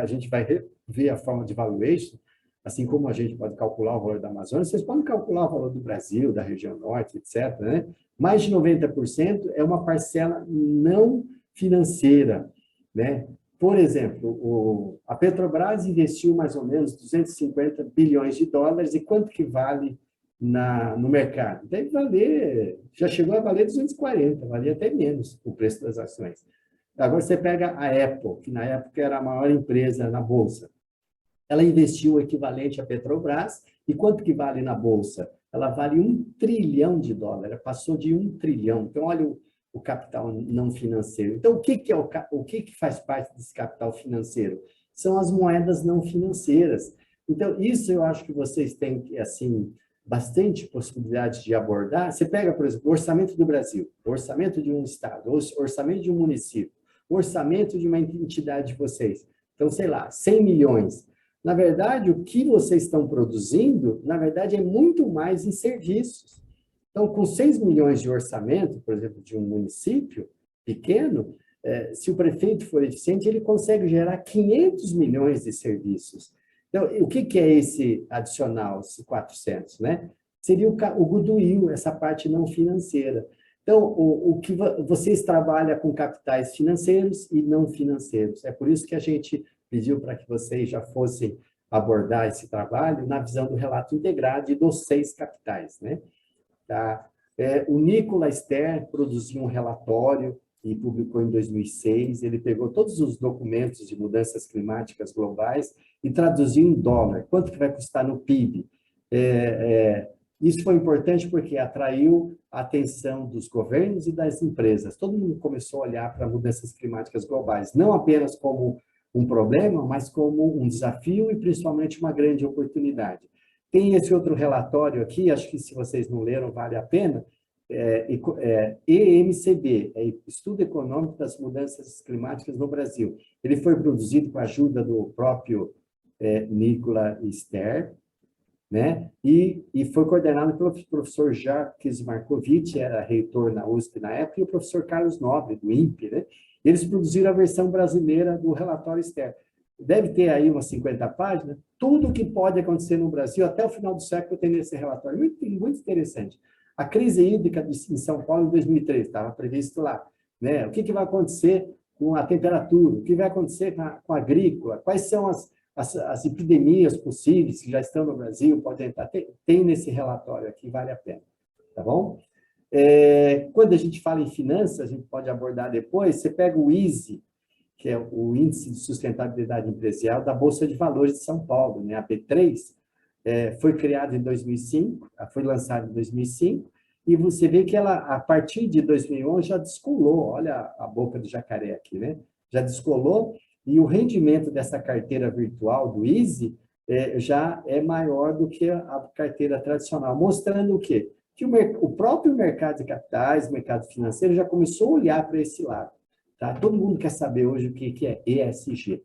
a gente vai ver a forma de valuation, assim como a gente pode calcular o valor da Amazônia, vocês podem calcular o valor do Brasil, da região norte, etc., né? Mais de 90% é uma parcela não financeira, né? Por exemplo, a Petrobras investiu mais ou menos 250 bilhões de dólares, e quanto que vale no mercado? Deve valer, já chegou a valer 240, valia até menos o preço das ações. Agora você pega a Apple, que na época era a maior empresa na Bolsa. Ela investiu o equivalente à Petrobras, e quanto que vale na Bolsa? Ela vale 1 trilhão de dólares, passou de 1 trilhão. Então, olha o capital não financeiro. Então, o que faz parte desse capital financeiro? São as moedas não financeiras. Então, isso eu acho que vocês têm, assim, bastante possibilidade de abordar. Você pega, por exemplo, o orçamento do Brasil, o orçamento de um estado, o orçamento de um município, o orçamento de uma entidade de vocês. Então, sei lá, 100 milhões. Na verdade, o que vocês estão produzindo, na verdade, é muito mais em serviços. Então, com 6 milhões de orçamento, por exemplo, de um município pequeno, se o prefeito for eficiente, ele consegue gerar 500 milhões de serviços. Então, o que é esse adicional, esse 400, né? Seria o goodwill, essa parte não financeira. Então, o que vocês trabalham com capitais financeiros e não financeiros. É por isso que a gente pediu para que vocês já fossem abordar esse trabalho na visão do relato integrado e dos 6 capitais, né? Tá? O Nikola Stern produziu um relatório e publicou em 2006. Ele pegou todos os documentos de mudanças climáticas globais e traduziu em dólar. Quanto que vai custar no PIB? Isso foi importante porque atraiu a atenção dos governos e das empresas. Todo mundo começou a olhar para mudanças climáticas globais, não apenas como um problema, mas como um desafio e principalmente uma grande oportunidade. Tem esse outro relatório aqui, acho que se vocês não leram, vale a pena, EMCB, Estudo Econômico das Mudanças Climáticas no Brasil. Ele foi produzido com a ajuda do próprio Nikola Stern, né? E foi coordenado pelo professor Jacques Markovitch, era reitor na USP na época, e o professor Carlos Nobre, do INPE, né? Eles produziram a versão brasileira do relatório Stern. Deve ter aí umas 50 páginas, tudo o que pode acontecer no Brasil até o final do século tem nesse relatório. Muito, muito interessante. A crise hídrica em São Paulo em 2003, estava previsto lá, né? O que vai acontecer com a temperatura? O que vai acontecer com a agrícola? Quais são as epidemias possíveis que já estão no Brasil? Pode entrar. Tem nesse relatório aqui, vale a pena. Tá bom? Quando a gente fala em finanças, a gente pode abordar depois, você pega o ISE, que é o Índice de Sustentabilidade Empresarial da Bolsa de Valores de São Paulo, né? A B3, foi criada em 2005, foi lançada em 2005, e você vê que ela, a partir de 2011, já descolou, olha a boca do jacaré aqui, né? Já descolou, e o rendimento dessa carteira virtual do ISE já é maior do que a carteira tradicional, mostrando o quê? Que o próprio mercado de capitais, o mercado financeiro, já começou a olhar para esse lado. Tá? Todo mundo quer saber hoje o que é ESG,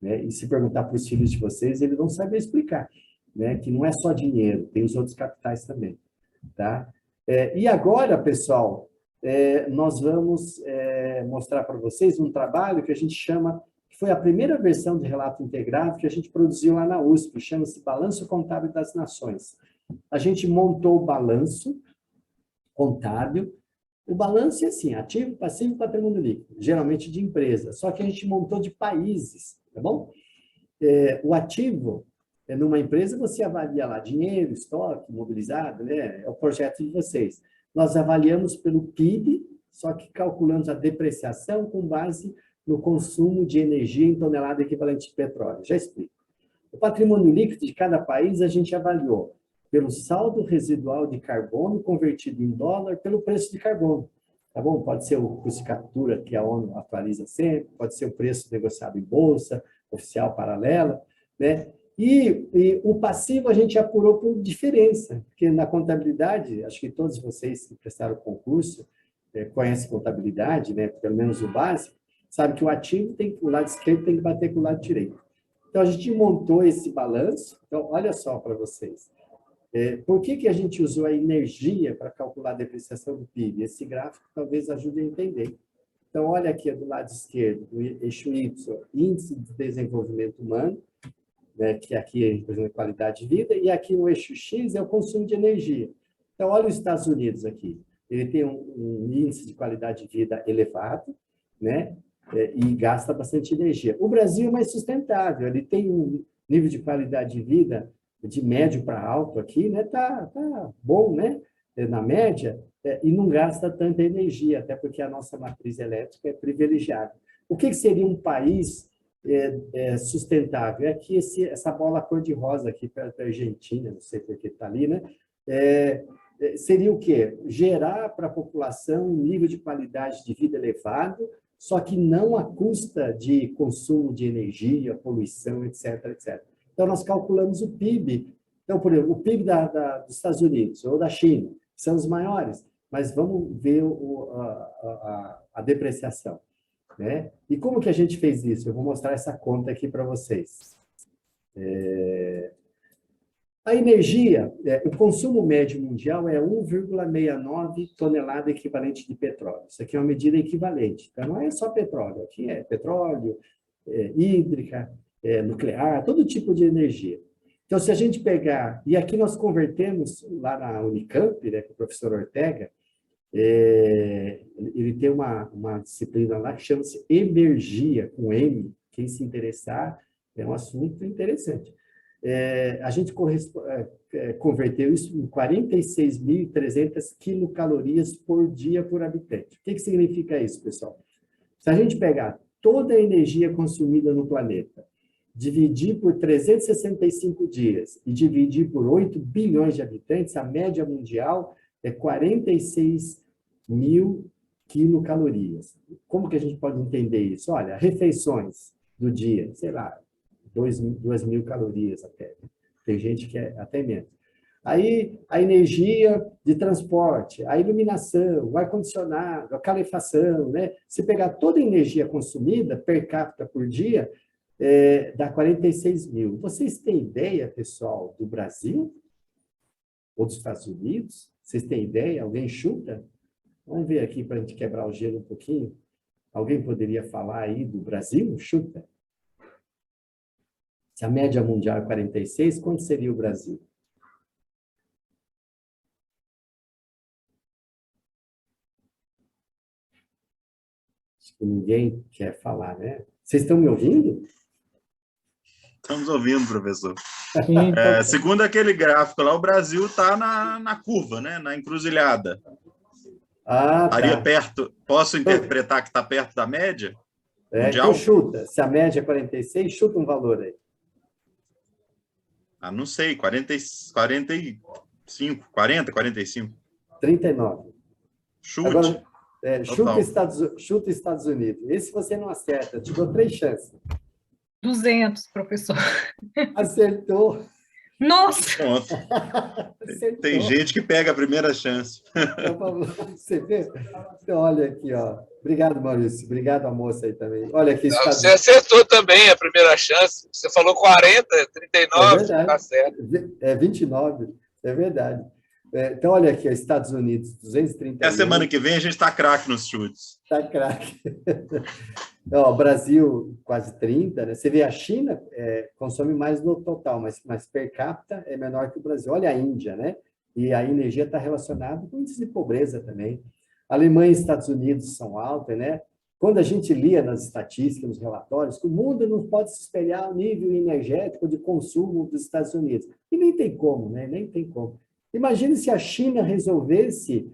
né? E se perguntar para os filhos de vocês, eles vão saber explicar, né? Que não é só dinheiro, tem os outros capitais também. Tá? E agora, pessoal, nós vamos mostrar para vocês um trabalho que a gente chama, que foi a primeira versão de relato integrado que a gente produziu lá na USP, chama-se Balanço Contábil das Nações. A gente montou o balanço contábil. O balanço é assim, ativo, passivo e patrimônio líquido, geralmente de empresa, só que a gente montou de países, tá bom? O ativo, numa empresa, você avalia lá dinheiro, estoque, mobilizado, né? É o projeto de vocês. Nós avaliamos pelo PIB, só que calculamos a depreciação com base no consumo de energia em tonelada equivalente de petróleo. Já explico. O patrimônio líquido de cada país a gente avaliou pelo saldo residual de carbono convertido em dólar pelo preço de carbono. Tá bom? Pode ser o custo de captura, que a ONU atualiza sempre, pode ser o preço negociado em bolsa, oficial paralela, né? E o passivo a gente apurou por diferença, porque na contabilidade, acho que todos vocês que prestaram o concurso conhecem contabilidade, né? Pelo menos o básico, sabe que o ativo, o lado esquerdo tem que bater com o lado direito. Então, a gente montou esse balanço. Então, olha só para vocês. Por que a gente usou a energia para calcular a depreciação do PIB? Esse gráfico talvez ajude a entender. Então, olha aqui do lado esquerdo, do eixo Y, Índice de Desenvolvimento Humano, né, que aqui representa a qualidade de vida, e aqui o eixo X é o consumo de energia. Então, olha os Estados Unidos aqui. Ele tem um índice de qualidade de vida elevado, né, e gasta bastante energia. O Brasil é mais sustentável, ele tem um nível de qualidade de vida de médio para alto aqui, né, tá bom, né, na média, e não gasta tanta energia, até porque a nossa matriz elétrica é privilegiada. O que seria um país sustentável? É que essa bola cor-de-rosa aqui perto da Argentina, não sei por que está ali, né, seria o quê? Gerar para a população um nível de qualidade de vida elevado, só que não à custa de consumo de energia, poluição, etc, etc. Então, nós calculamos o PIB. Então, por exemplo, o PIB dos Estados Unidos ou da China são os maiores, mas vamos ver a depreciação, né? E como que a gente fez isso? Eu vou mostrar essa conta aqui para vocês. A energia, o consumo médio mundial é 1,69 tonelada equivalente de petróleo. Isso aqui é uma medida equivalente. Então, não é só petróleo. Aqui é petróleo, hídrica, nuclear, todo tipo de energia. Então, se a gente pegar... E aqui nós convertemos, lá na Unicamp, né, com o professor Ortega, ele tem uma disciplina lá que chama-se Energia, com M. Quem se interessar, é um assunto interessante. A gente converteu isso em 46.300 quilocalorias por dia por habitante. O que significa isso, pessoal? Se a gente pegar toda a energia consumida no planeta, dividir por 365 dias e dividir por 8 bilhões de habitantes, a média mundial é 46 mil quilocalorias. Como que a gente pode entender isso? Olha, refeições do dia, sei lá, 2.000 calorias até. Tem gente que é até menos. Aí, a energia de transporte, a iluminação, o ar-condicionado, a calefação, né? Se pegar toda a energia consumida per capita por dia, dá 46 mil. Vocês têm ideia, pessoal, do Brasil? Ou dos Estados Unidos? Vocês têm ideia? Alguém chuta? Vamos ver aqui para a gente quebrar o gelo um pouquinho. Alguém poderia falar aí do Brasil? Chuta. Se a média mundial é 46, quanto seria o Brasil? Acho que ninguém quer falar, né? Vocês estão me ouvindo? Estamos ouvindo, professor. Então... Segundo aquele gráfico lá, o Brasil está na curva, né? Na encruzilhada. Tá. Estaria perto. Posso interpretar que está perto da média mundial? Então chuta. Se a média é 46, chuta um valor aí. Não sei, 45, 40, 45. 39. Chute. Agora, chuta Estados Unidos. Esse você não acerta. Eu te dou 3 chances. 200, professor. Acertou. Nossa! Pronto. Acertou. Tem gente que pega a primeira chance. Você vê? Então, olha aqui, ó. Obrigado, Maurício. Obrigado, a moça aí também. Olha aqui. Você acertou também a primeira chance. Você falou 40, 39, tá certo. 29, é verdade. Então, olha aqui, Estados Unidos, 230. A semana que vem a gente está craque nos chutes. Está craque. Brasil, quase 30, né? Você vê, a China consome mais no total, mas per capita é menor que o Brasil. Olha a Índia, né? E a energia está relacionada com índice de pobreza também. Alemanha e Estados Unidos são altos, né? Quando a gente lia nas estatísticas, nos relatórios, que o mundo não pode se espelhar ao nível energético de consumo dos Estados Unidos. E nem tem como, né? Nem tem como. Imagine se a China resolvesse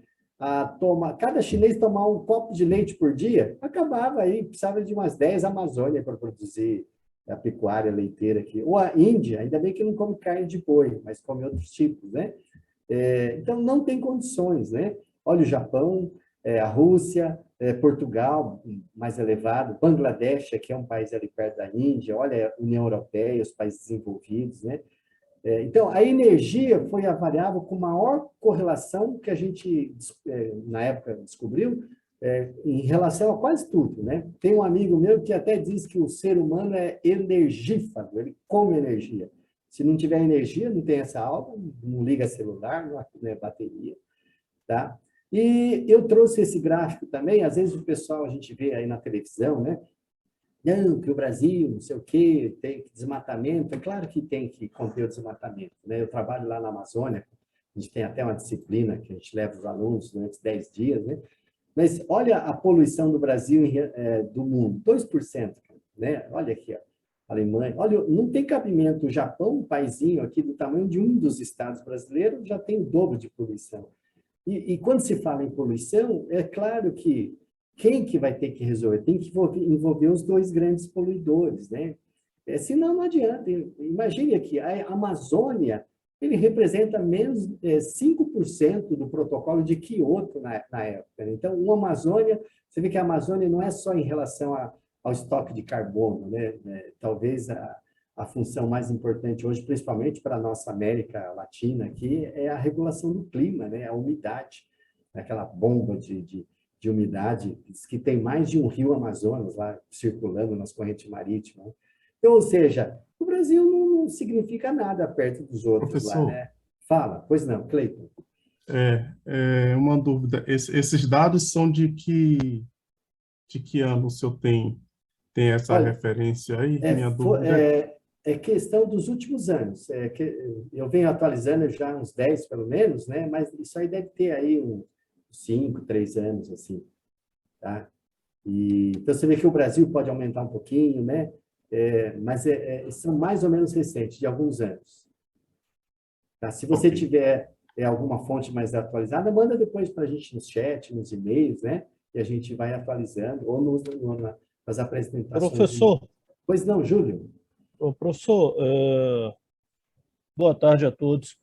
cada chinês tomar um copo de leite por dia, acabava aí, precisava de umas 10 Amazônia para produzir a pecuária leiteira aqui. Ou a Índia, ainda bem que não come carne de boi, mas come outros tipos, né? Então, não tem condições, né? Olha o Japão, a Rússia, Portugal, mais elevado, Bangladesh, que é um país ali perto da Índia, olha a União Europeia, os países desenvolvidos, né? Então, a energia foi a variável com maior correlação que a gente, na época, descobriu em relação a quase tudo, né? Tem um amigo meu que até diz que o ser humano é energífago, ele come energia. Se não tiver energia, não tem essa aula, não liga celular, não é bateria, tá? E eu trouxe esse gráfico também, às vezes o pessoal, a gente vê aí na televisão, né? Não, que o Brasil, não sei o quê, tem desmatamento. É claro que tem que conter o desmatamento, né? Eu trabalho lá na Amazônia, a gente tem até uma disciplina que a gente leva os alunos durante 10 dias, né? Mas olha a poluição do Brasil, do mundo, 2%, né? Olha aqui, ó, Alemanha. Olha, não tem cabimento. O Japão, um paizinho aqui do tamanho de um dos estados brasileiros, já tem o dobro de poluição. E quando se fala em poluição, é claro que quem que vai ter que resolver? Tem que envolver os dois grandes poluidores, né? Senão não adianta. Imagine aqui, a Amazônia, ele representa menos 5% do protocolo de Kyoto na época. Né? Então, uma Amazônia, você vê que a Amazônia não é só em relação ao estoque de carbono, né? Talvez a função mais importante hoje, principalmente para a nossa América Latina aqui, é a regulação do clima, né? A umidade, aquela bomba de umidade, que tem mais de um rio Amazonas lá circulando nas correntes marítimas. Então, ou seja, o Brasil não significa nada perto dos outros. Professor, lá, né? Fala, pois não, Cleiton. Uma dúvida. Esses dados são de que ano o senhor tem essa referência aí? Minha dúvida é questão dos últimos anos. Eu venho atualizando já uns 10, pelo menos, né? Mas isso aí deve ter aí uns 5, 3 anos, assim. Tá? Então, você vê que o Brasil pode aumentar um pouquinho, né? Mas são mais ou menos recentes, de alguns anos. Tá? Se você tiver alguma fonte mais atualizada, manda depois para a gente no chat, nos e-mails, né? E a gente vai atualizando, ou nas apresentações. Professor. Pois não, Júlio. Professor, boa tarde a todos.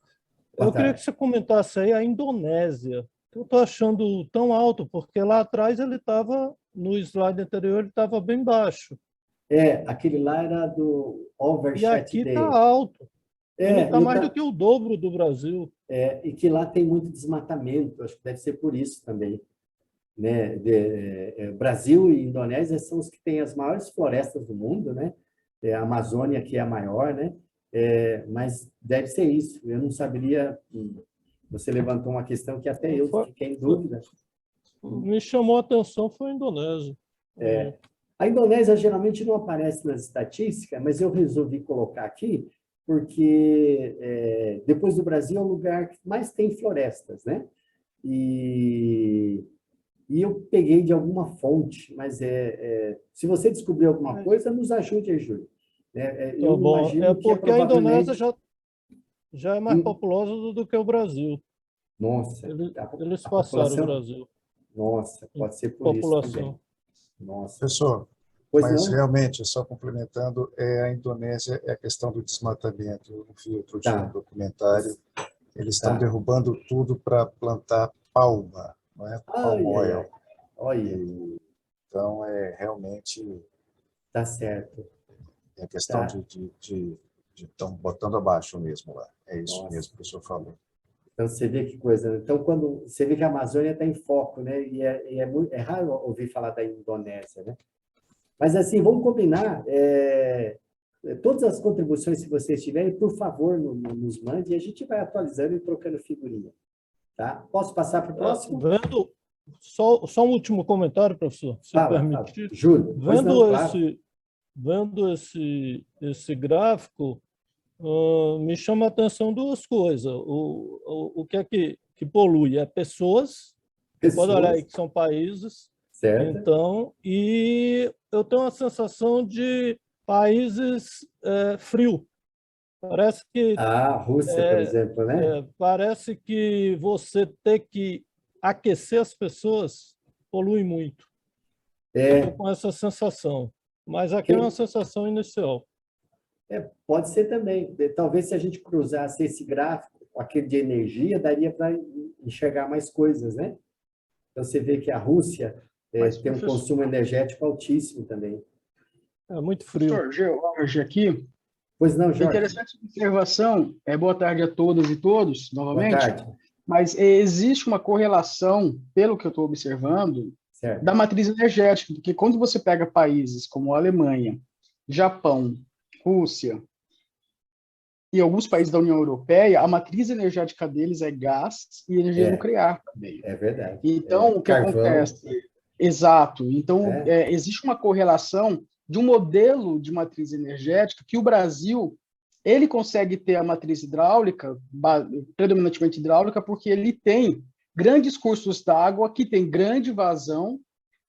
Eu queria que você comentasse aí a Indonésia, que eu estou achando tão alto, porque lá atrás ele estava, no slide anterior, ele estava bem baixo. Aquele lá era do Overshoot Day. E aqui está alto. Ele está mais do que o dobro do Brasil. E que lá tem muito desmatamento, acho que deve ser por isso também. Né? Brasil e Indonésia são os que têm as maiores florestas do mundo, né? A Amazônia que é a maior, né? Mas deve ser isso. Eu não saberia. Você levantou uma questão que até eu fiquei em dúvida. Me chamou a atenção foi a Indonésia. A Indonésia geralmente não aparece nas estatísticas, mas eu resolvi colocar aqui porque depois do Brasil é o lugar que mais tem florestas, né? E eu peguei de alguma fonte, mas se você descobrir alguma coisa, nos ajude aí, Júlio. Tá bom. Porque a Indonésia já é mais populosa do que o Brasil. Nossa. Eles passaram o Brasil. Nossa, pode ser por isso também. Nossa. Professor, mas realmente, só complementando, a Indonésia é a questão do desmatamento. Eu vi outro dia um documentário, eles estão derrubando tudo para plantar palma, não é? Palm oil. Olha. Então, realmente... Tá certo. É questão de estão botando abaixo mesmo lá. É isso mesmo que o senhor falou. Então, você vê que coisa. Então, quando você vê que a Amazônia está em foco, né? E é raro ouvir falar da Indonésia, né? Mas, assim, vamos combinar. Todas as contribuições que vocês tiverem, por favor, nos mande e a gente vai atualizando e trocando figurinha. Tá? Posso passar para o próximo? Só um último comentário, professor, se permitir. Júlio, vendo esse gráfico, me chama a atenção duas coisas. O que é que polui? pessoas. Pode olhar aí que são países. Certo. Então, e eu tenho uma sensação de países frio. Parece que... A Rússia, por exemplo, né? Parece que você ter que aquecer as pessoas polui muito. Estou com essa sensação. Mas aqui é uma sensação inicial. Pode ser também. Talvez se a gente cruzasse esse gráfico, aquele de energia, daria para enxergar mais coisas, né? Então, você vê que a Rússia tem um consumo energético altíssimo também. É muito frio. Professor George aqui. Pois não, Jorge. Interessante observação. Boa tarde a todas e todos, novamente. Boa tarde. Mas existe uma correlação, pelo que eu estou observando, da matriz energética, porque quando você pega países como a Alemanha, Japão, Rússia e alguns países da União Europeia, a matriz energética deles é gás e energia nuclear também. É verdade. Então, o que acontece? Exato. Então, existe uma correlação de um modelo de matriz energética que o Brasil ele consegue ter a matriz hidráulica, predominantemente hidráulica, porque ele tem grandes cursos d'água, que tem grande vazão,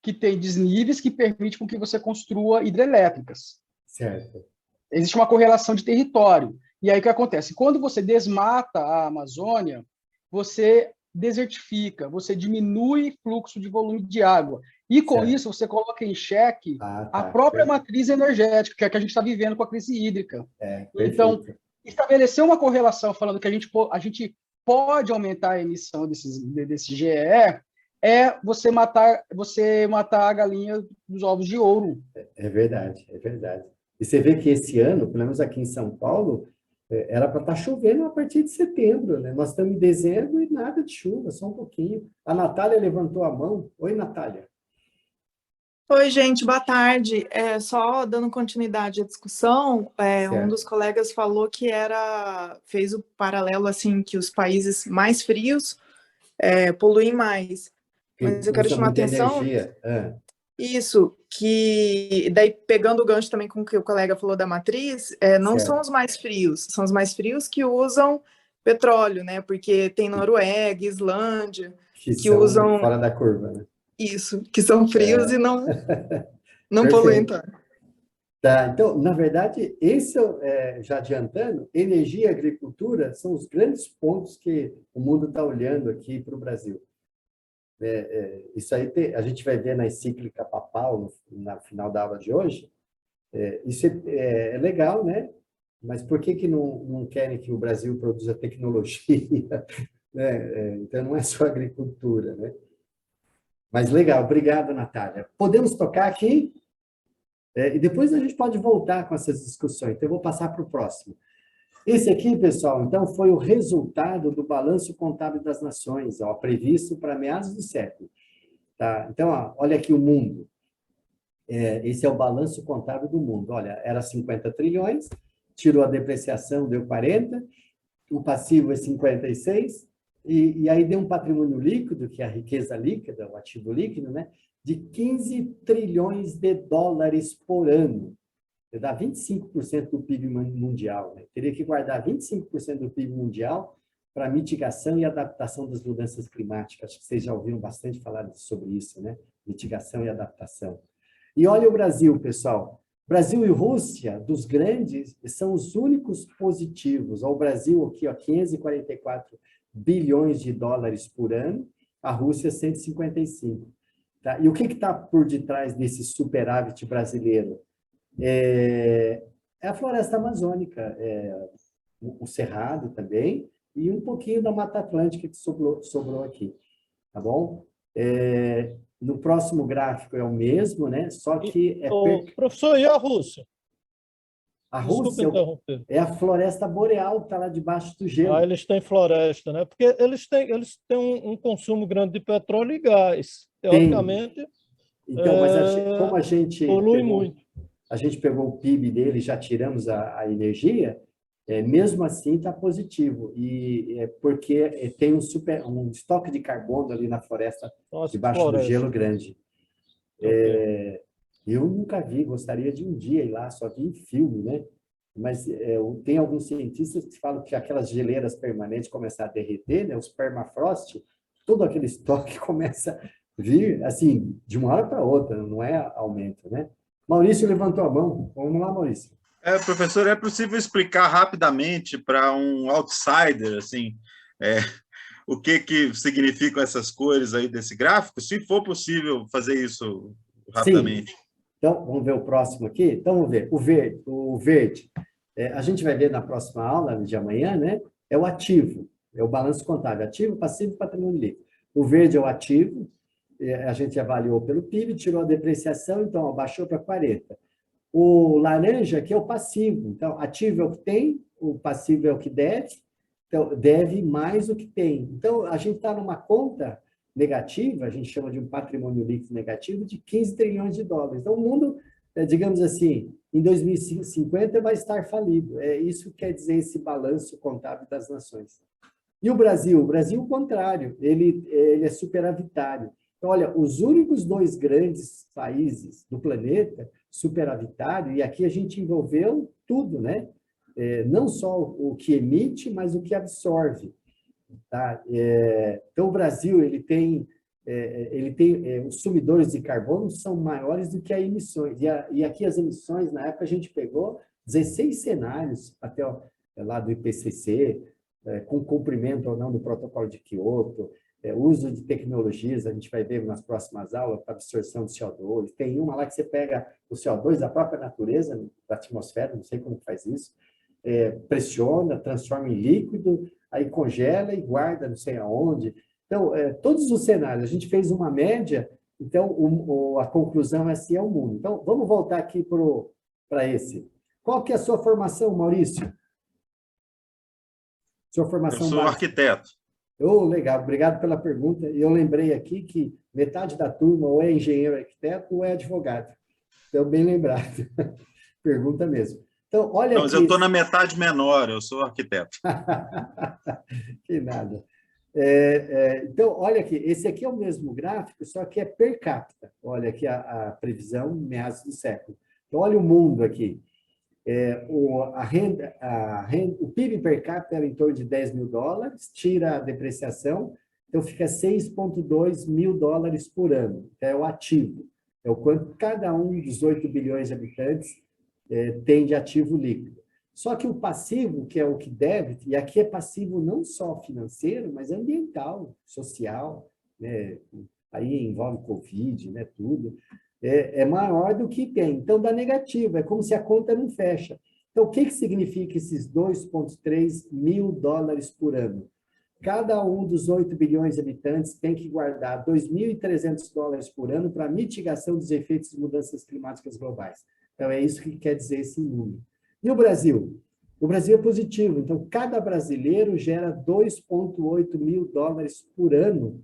que tem desníveis, que permite com que você construa hidrelétricas. Certo. Existe uma correlação de território. E aí o que acontece? Quando você desmata a Amazônia, você desertifica, você diminui o fluxo de volume de água. E com isso você coloca em xeque a própria matriz energética, que é a que a gente está vivendo com a crise hídrica. Então, estabelecer uma correlação falando que a gente pode aumentar a emissão desse GE é você matar a galinha dos ovos de ouro. É verdade, é verdade. E você vê que esse ano, pelo menos aqui em São Paulo, era para estar chovendo a partir de setembro, né? Nós estamos em dezembro e nada de chuva, só um pouquinho. A Natália levantou a mão. Oi, Natália. Oi, gente, boa tarde. Só dando continuidade à discussão, um dos colegas falou que fez o paralelo assim que os países mais frios poluem mais. Mas eu quero chamar a atenção. Isso, que daí pegando o gancho também com o que o colega falou da matriz, não são os mais frios, são os mais frios que usam petróleo, né? Porque tem Noruega, Islândia, que usam fora da curva, né? Isso, que são frios e não poluem tanto. Tá, então, na verdade, esse, já adiantando, energia e agricultura são os grandes pontos que o mundo está olhando aqui para o Brasil. Isso aí a gente vai ver na encíclica papal, no final da aula de hoje. Isso é legal, né? Mas por que não querem que o Brasil produza tecnologia? Né? Então, não é só agricultura, né? Mas legal, obrigado, Natália. Podemos tocar aqui? E depois a gente pode voltar com essas discussões. Então, eu vou passar para o próximo. Esse aqui, pessoal, então, foi o resultado do balanço contábil das nações, previsto para meados do século. Tá? Então, olha aqui o mundo. Esse é o balanço contábil do mundo. Olha, era 50 trilhões, tirou a depreciação, deu 40, o passivo é 56, e aí deu um patrimônio líquido, que é a riqueza líquida, o ativo líquido, né, de 15 trilhões de dólares por ano. Dá 25% do PIB mundial. Né? Teria que guardar 25% do PIB mundial para mitigação e adaptação das mudanças climáticas. Acho que vocês já ouviram bastante falar sobre isso, né? Mitigação e adaptação. E olha o Brasil, pessoal. Brasil e Rússia, dos grandes, são os únicos positivos. O Brasil aqui, 544 bilhões de dólares por ano, a Rússia 155. Tá? E o que está por detrás desse superávit brasileiro? É a floresta amazônica, o cerrado também, e um pouquinho da Mata Atlântica que sobrou aqui, tá bom? No próximo gráfico é o mesmo, né? Só que... Professor, e a Rússia? A Rússia é a floresta boreal que está lá debaixo do gelo. Eles têm floresta, né? Porque eles têm um consumo grande de petróleo e gás. Teoricamente, então, mas como a gente polui muito. A gente pegou o PIB dele, já tiramos a energia, mesmo assim está positivo. E porque tem um estoque de carbono ali na floresta, debaixo do gelo grande. Eu nunca vi, gostaria de um dia ir lá, só vi em filme, né? Mas tem alguns cientistas que falam que aquelas geleiras permanentes começam a derreter, né? Os permafrost, todo aquele estoque começa a vir, assim, de uma hora para outra, não é aumento, né? Maurício levantou a mão. Vamos lá, Maurício. Professor, é possível explicar rapidamente para um outsider, assim, o que significam essas cores aí desse gráfico? Se for possível fazer isso rapidamente. Sim. Então, vamos ver o próximo aqui? Então, vamos ver. O verde, a gente vai ver na próxima aula de amanhã, né? É o ativo, é o balanço contábil. Ativo, passivo e patrimônio líquido. O verde é o ativo, a gente avaliou pelo PIB, tirou a depreciação, então abaixou para 40. O laranja aqui é o passivo, então ativo é o que tem, o passivo é o que deve, então deve mais o que tem. Então a gente está numa conta negativa, a gente chama de um patrimônio líquido negativo, de 15 trilhões de dólares. Então, o mundo, digamos assim, em 2050 vai estar falido. Isso quer dizer esse balanço contábil das nações. E o Brasil? O Brasil, o contrário, ele é superavitário. Então, olha, os únicos 2 grandes países do planeta superavitário, e aqui a gente envolveu tudo, né? Não só o que emite, mas o que absorve. Tá? Então, o Brasil, ele tem os sumidores de carbono são maiores do que as emissões. E aqui as emissões, na época, a gente pegou 16 cenários, até lá do IPCC, com cumprimento ou não do protocolo de Kyoto, uso de tecnologias, a gente vai ver nas próximas aulas, para absorção de CO2. Tem uma lá que você pega o CO2 da própria natureza, da atmosfera, não sei como faz isso, pressiona, transforma em líquido, aí congela e guarda não sei aonde. Então, todos os cenários, a gente fez uma média, então a conclusão é assim, é o mundo. Então, vamos voltar aqui para esse. Qual que é a sua formação, Maurício? Sua formação Eu sou básica? arquiteto. Legal, obrigado pela pergunta. E eu lembrei aqui que metade da turma ou é engenheiro arquiteto ou é advogado. Então, bem lembrado. Pergunta mesmo. Então, olha não, mas aqui... eu estou na metade menor, eu sou arquiteto. Que nada. Então, olha aqui, esse aqui é o mesmo gráfico, só que é per capita. Olha aqui a previsão meados do século. Então, olha o mundo aqui. O PIB per capita era em torno de 10 mil dólares, tira a depreciação, então fica 6,2 mil dólares por ano. É o ativo. É o quanto cada um dos 8 bilhões de habitantes tem de ativo líquido. Só que o passivo, que é o que deve, e aqui é passivo não só financeiro, mas ambiental, social, né? Aí envolve Covid, né? Tudo, é maior do que tem. Então, dá negativo, é como se a conta não fecha. Então, o que significa esses 2,3 mil dólares por ano? Cada um dos 8 bilhões de habitantes tem que guardar 2.300 dólares por ano para mitigação dos efeitos de mudanças climáticas globais. Então, é isso que quer dizer esse número. E o Brasil? O Brasil é positivo, então cada brasileiro gera 2,8 mil dólares por ano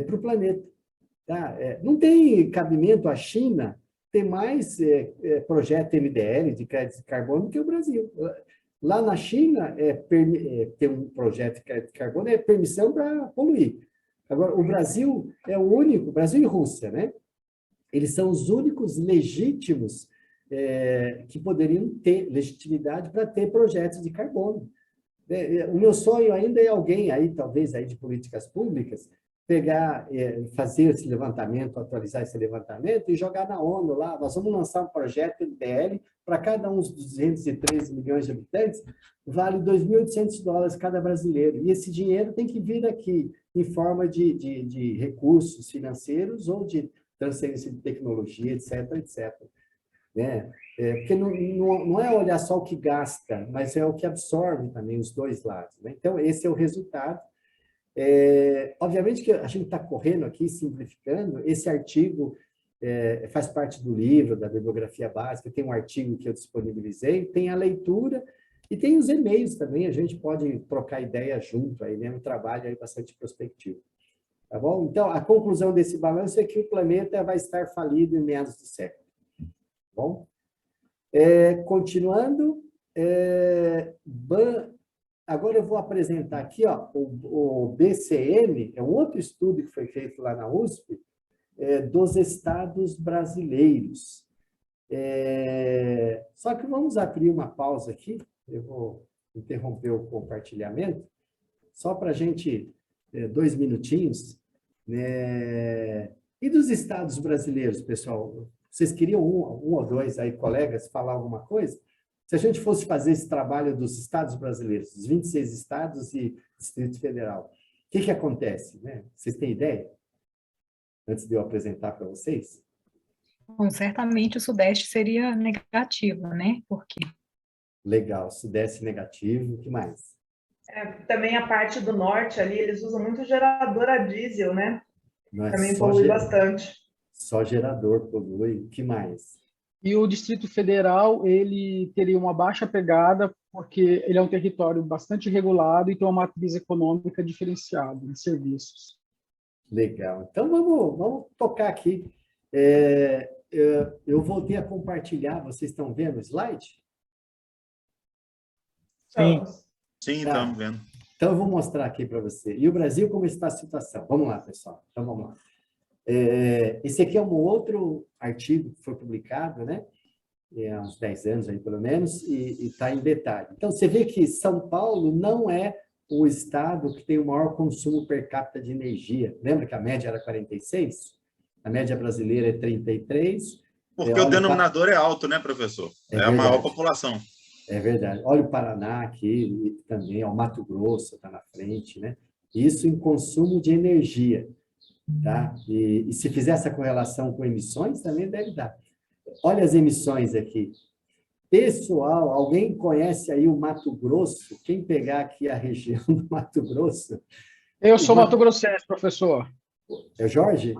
para o planeta. Tá? Não tem cabimento a China ter mais projeto MDL de crédito de carbono que o Brasil. Lá na China, ter um projeto de crédito de carbono é permissão para poluir. Agora, o Brasil é o único, Brasil e Rússia, né? Eles são os únicos legítimos que poderiam ter legitimidade para ter projetos de carbono. O meu sonho ainda é alguém aí, talvez aí de políticas públicas, pegar, fazer esse levantamento, atualizar esse levantamento e jogar na ONU lá. Nós vamos lançar um projeto MDL para cada um dos 213 milhões de habitantes, vale 2.800 dólares cada brasileiro. E esse dinheiro tem que vir aqui em forma de recursos financeiros ou de transferência de tecnologia, etc., etc. Né? Porque não é olhar só o que gasta, mas é o que absorve também os dois lados. Né? Então, esse é o resultado. Obviamente que a gente está correndo aqui, simplificando, esse artigo faz parte do livro, da bibliografia básica, tem um artigo que eu disponibilizei, tem a leitura e tem os e-mails também, a gente pode trocar ideia junto, aí, né? Um trabalho aí bastante prospectivo. Tá bom? Então, a conclusão desse balanço é que o planeta vai estar falido em meados do século. Bom, continuando, agora eu vou apresentar aqui, ó, o BCM, é um outro estudo que foi feito lá na USP, dos estados brasileiros. Só que vamos abrir uma pausa aqui, eu vou interromper o compartilhamento, só para a gente, 2 minutinhos, né? E dos estados brasileiros, pessoal? Vocês queriam um ou dois aí, colegas, falar alguma coisa? Se a gente fosse fazer esse trabalho dos estados brasileiros, dos 26 estados e Distrito Federal, o que acontece? Né? Vocês têm ideia? Antes de eu apresentar para vocês? Bom, certamente o Sudeste seria negativo, né? Por quê? Legal, Sudeste negativo, o que mais? Também a parte do Norte ali, eles usam muito gerador a diesel, né? Não, também polui bastante. Só gerador polui, o que mais? E o Distrito Federal, ele teria uma baixa pegada, porque ele é um território bastante regulado e tem uma matriz econômica diferenciada de serviços. Legal. Então, vamos tocar aqui. Eu voltei a compartilhar. Vocês estão vendo o slide? Sim. Sim, estamos vendo. Então, eu vou mostrar aqui para você. E o Brasil, como está a situação? Vamos lá, pessoal. Então, vamos lá. Esse aqui é um outro artigo que foi publicado, né? Há uns 10 anos, aí, pelo menos, e está em detalhe. Então, você vê que São Paulo não é o estado que tem o maior consumo per capita de energia. Lembra que a média era 46? A média brasileira é 33. Porque o denominador é alto, né, professor? É a maior população. É verdade. Olha o Paraná aqui também, o Mato Grosso está na frente, né? Isso em consumo de energia, tá? E se fizer essa correlação com emissões, também deve dar. Olha as emissões aqui. Pessoal, alguém conhece aí o Mato Grosso? Quem pegar aqui a região do Mato Grosso? Eu sou mato-grossense, professor. É o Jorge?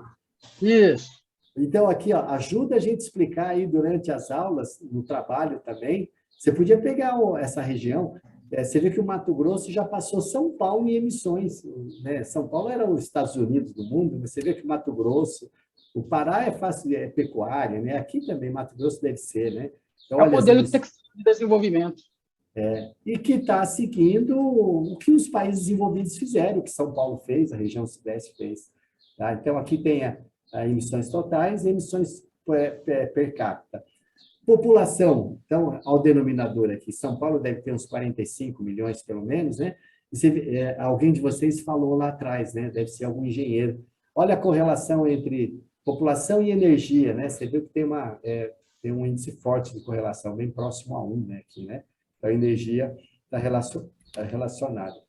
Isso. Então, aqui, ó, ajuda a gente a explicar aí durante as aulas, no trabalho também. Você podia pegar essa região, você vê que o Mato Grosso já passou São Paulo em emissões, né? São Paulo era os Estados Unidos do mundo, você vê que o Mato Grosso, o Pará é fácil, é pecuária, né? Aqui também, Mato Grosso deve ser, né? Então, é o modelo de desenvolvimento. E que está seguindo o que os países desenvolvidos fizeram, o que São Paulo fez, a região sudeste fez. Tá? Então, aqui tem a emissões totais e emissões per capita. População, então, ao denominador aqui, São Paulo deve ter uns 45 milhões, pelo menos, né? Alguém de vocês falou lá atrás, né? Deve ser algum engenheiro. Olha a correlação entre população e energia, né? Você vê que tem um índice forte de correlação, bem próximo a 1, né? Aqui, né? Então, a energia está relacionada.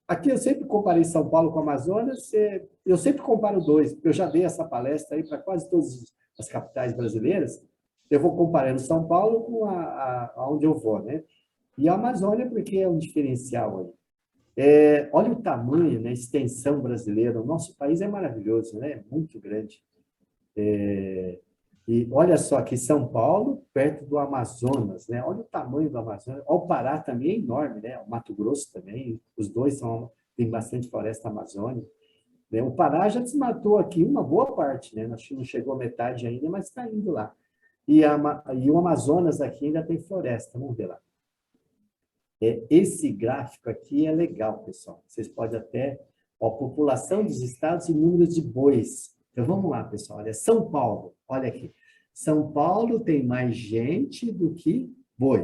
Aqui eu sempre comparei São Paulo com Amazonas, eu sempre comparo dois, eu já dei essa palestra aí para quase todas as capitais brasileiras, eu vou comparando São Paulo com aonde eu vou, né? E a Amazônia, porque é um diferencial aí. Olha o tamanho, né? A extensão brasileira, o nosso país é maravilhoso, né? Muito grande. E olha só aqui, São Paulo, perto do Amazonas, né? Olha o tamanho do Amazonas. Olha, o Pará também é enorme, né? O Mato Grosso também, os dois têm bastante floresta amazônica. Né? O Pará já desmatou aqui uma boa parte, né? Não chegou a metade ainda, mas está indo lá. E o Amazonas aqui ainda tem floresta, vamos ver lá. Esse gráfico aqui é legal, pessoal. Vocês podem até... a população dos estados e número de bois. Então, vamos lá, pessoal. Olha, São Paulo, olha aqui. São Paulo tem mais gente do que boi.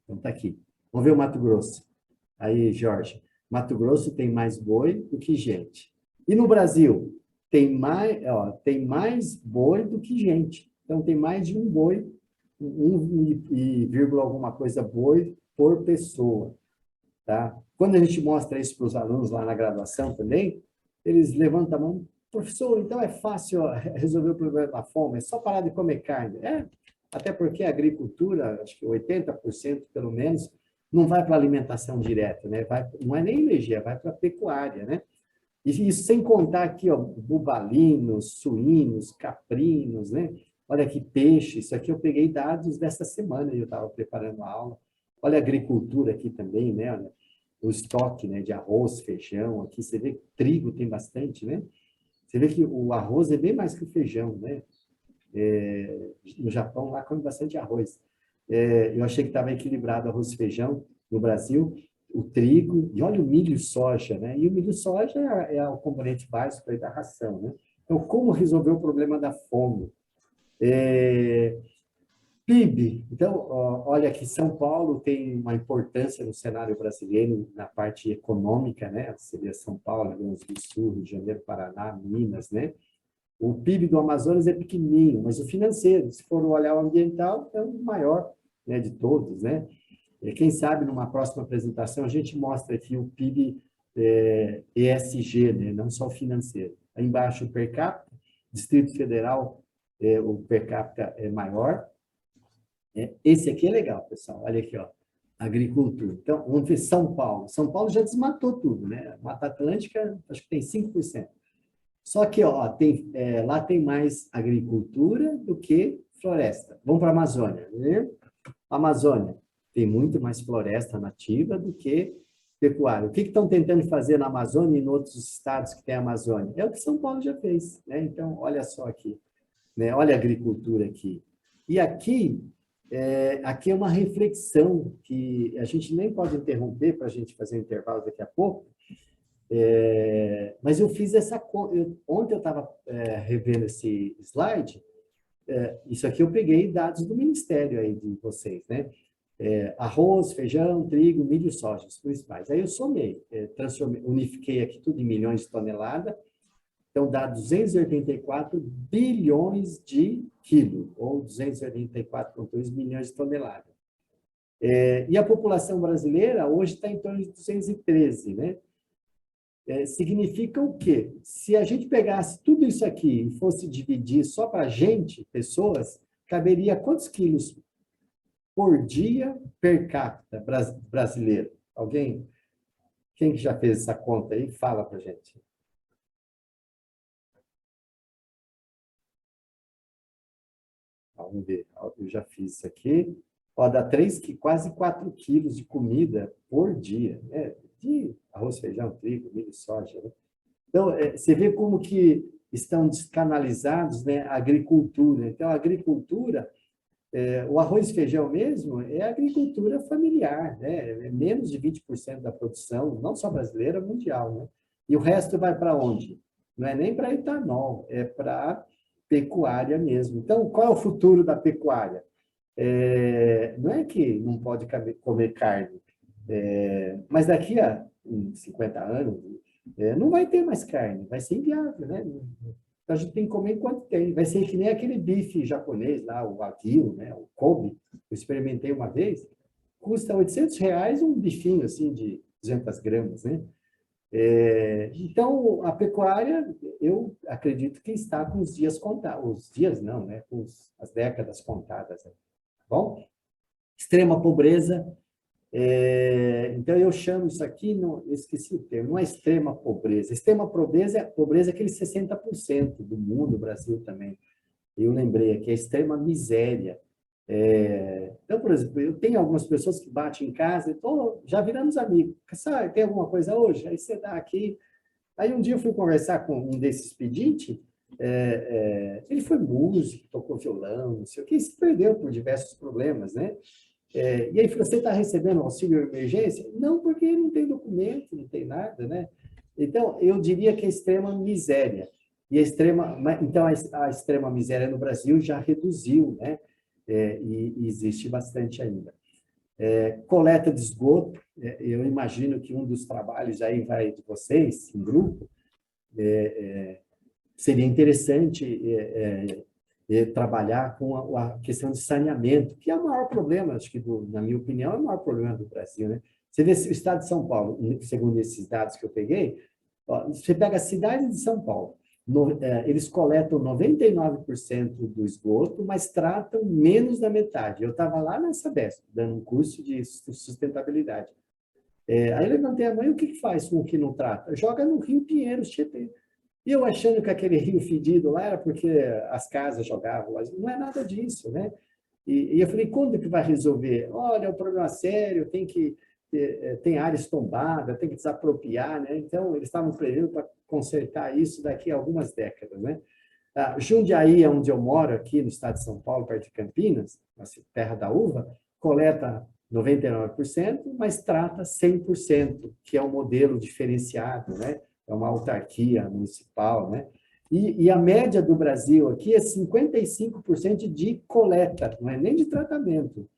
Então, está aqui. Vamos ver o Mato Grosso. Aí, Jorge. Mato Grosso tem mais boi do que gente. E no Brasil? Tem mais boi do que gente. Então, tem mais de um boi, 1, alguma coisa boi por pessoa. Tá? Quando a gente mostra isso para os alunos lá na graduação também, eles levantam a mão, professor, então é fácil resolver o problema da fome, é só parar de comer carne. Até porque a agricultura, acho que 80% pelo menos, não vai para a alimentação direta, né? Não é nem energia, vai para a pecuária, né? E isso sem contar aqui, ó, bubalinos, suínos, caprinos, né? Olha aqui, peixe, isso aqui eu peguei dados dessa semana, eu estava preparando a aula. Olha a agricultura aqui também, né? Olha, o estoque, né, de arroz, feijão, aqui você vê que trigo tem bastante, né? Você vê que o arroz é bem mais que o feijão, né? No Japão, lá come bastante arroz. Eu achei que estava equilibrado arroz e feijão. No Brasil, o trigo, e olha o milho e soja, né? E o milho e soja é o componente básico aí da ração, né? Então, como resolver o problema da fome? PIB. Então, olha aqui, São Paulo tem uma importância no cenário brasileiro na parte econômica, né? Seria São Paulo, Rio Grande do Sul, Rio de Janeiro, Paraná, Minas, né? O PIB do Amazonas é pequenininho, mas o financeiro, se for olhar o ambiental, é o maior, né, de todos, né? Quem sabe, numa próxima apresentação, a gente mostra aqui o PIB ESG, né? Não só o financeiro. Aí embaixo, o per capita, Distrito Federal, o per capita é maior. Esse aqui é legal, pessoal. Olha aqui, ó, agricultura. Então, vamos ver São Paulo. São Paulo já desmatou tudo, né? Mata Atlântica, acho que tem 5%. Só que, ó, lá tem mais agricultura do que floresta. Vamos para a Amazônia, né? A Amazônia tem muito mais floresta nativa do que pecuária. O que estão tentando fazer na Amazônia e em outros estados que tem a Amazônia? É o que São Paulo já fez, né? Então, olha só aqui, né? Olha a agricultura aqui. E aqui é uma reflexão que a gente nem pode interromper para a gente fazer um intervalo daqui a pouco, mas eu fiz ontem eu estava revendo esse slide, isso aqui eu peguei dados do Ministério aí de vocês, né? Arroz, feijão, trigo, milho e soja, os principais. Aí eu somei, unifiquei aqui tudo em milhões de toneladas, então dá 284 bilhões de quilos, ou 284,2 milhões de toneladas. E a população brasileira hoje está em torno de 213, né? Significa o quê? Se a gente pegasse tudo isso aqui e fosse dividir só para a gente, pessoas, caberia quantos quilos por dia per capita brasileiro? Alguém? Quem que já fez essa conta aí? Fala para a gente. Vamos ver. Eu já fiz isso aqui. Dá quase 4 quilos de comida por dia, né? De arroz, feijão, trigo, milho e soja, né? Então, você vê como que estão descanalizados, né, a agricultura. Então, a agricultura, o arroz e feijão mesmo, é agricultura familiar, né? É menos de 20% da produção, não só brasileira, mundial, né? E o resto vai para onde? Não é nem para etanol, é para pecuária mesmo. Então, qual é o futuro da pecuária? Não é que não pode comer carne, mas daqui a 50 anos não vai ter mais carne, vai ser inviável, né? Então a gente tem que comer enquanto tem. Vai ser que nem aquele bife japonês lá, o Wagyu, né? O Kobe, eu experimentei uma vez, custa R$800 um bifinho assim de 200 gramas, né? Então a pecuária, eu acredito que está com os dias contados, os dias não, né? Com as décadas contadas, né? Bom, extrema pobreza. Então, eu chamo isso aqui, eu esqueci o termo, não é extrema pobreza. Extrema pobreza é aquele 60% do mundo, o Brasil também. Eu lembrei aqui, a extrema miséria. Então, por exemplo, eu tenho algumas pessoas que batem em casa, então, já viramos amigos. Sabe, tem alguma coisa hoje? Aí você dá aqui. Aí um dia eu fui conversar com um desses pedintes, ele foi músico, tocou violão, não sei o que, se perdeu por diversos problemas, né? E aí falou, você está recebendo auxílio emergência? Não, porque não tem documento, não tem nada, né? Então, eu diria que é extrema miséria. Então, a extrema miséria no Brasil já reduziu, né? E existe bastante ainda. Coleta de esgoto, eu imagino que um dos trabalhos aí vai de vocês, em grupo, seria interessante trabalhar com a questão de saneamento, que é o maior problema, acho que, na minha opinião, é o maior problema do Brasil, né? Você vê o estado de São Paulo, segundo esses dados que eu peguei, você pega a cidade de São Paulo, eles coletam 99% do esgoto, mas tratam menos da metade. Eu estava lá na Sabesp, dando um curso de sustentabilidade. Aí levantei a mão, o que faz com o que não trata? Joga no Rio Pinheiros, Tietê. E eu achando que aquele rio fedido lá era porque as casas jogavam lá. Não é nada disso, né? E eu falei, quando que vai resolver? Olha, é um problema sério, tem áreas tombadas, tem que desapropriar, né? Então, eles estavam prevendo para consertar isso daqui a algumas décadas, né? Jundiaí, onde eu moro, aqui no estado de São Paulo, perto de Campinas, na terra da uva, coleta 99%, mas trata 100%, que é um modelo diferenciado, né? É uma autarquia municipal, né? E a média do Brasil aqui é 55% de coleta, não é nem de tratamento.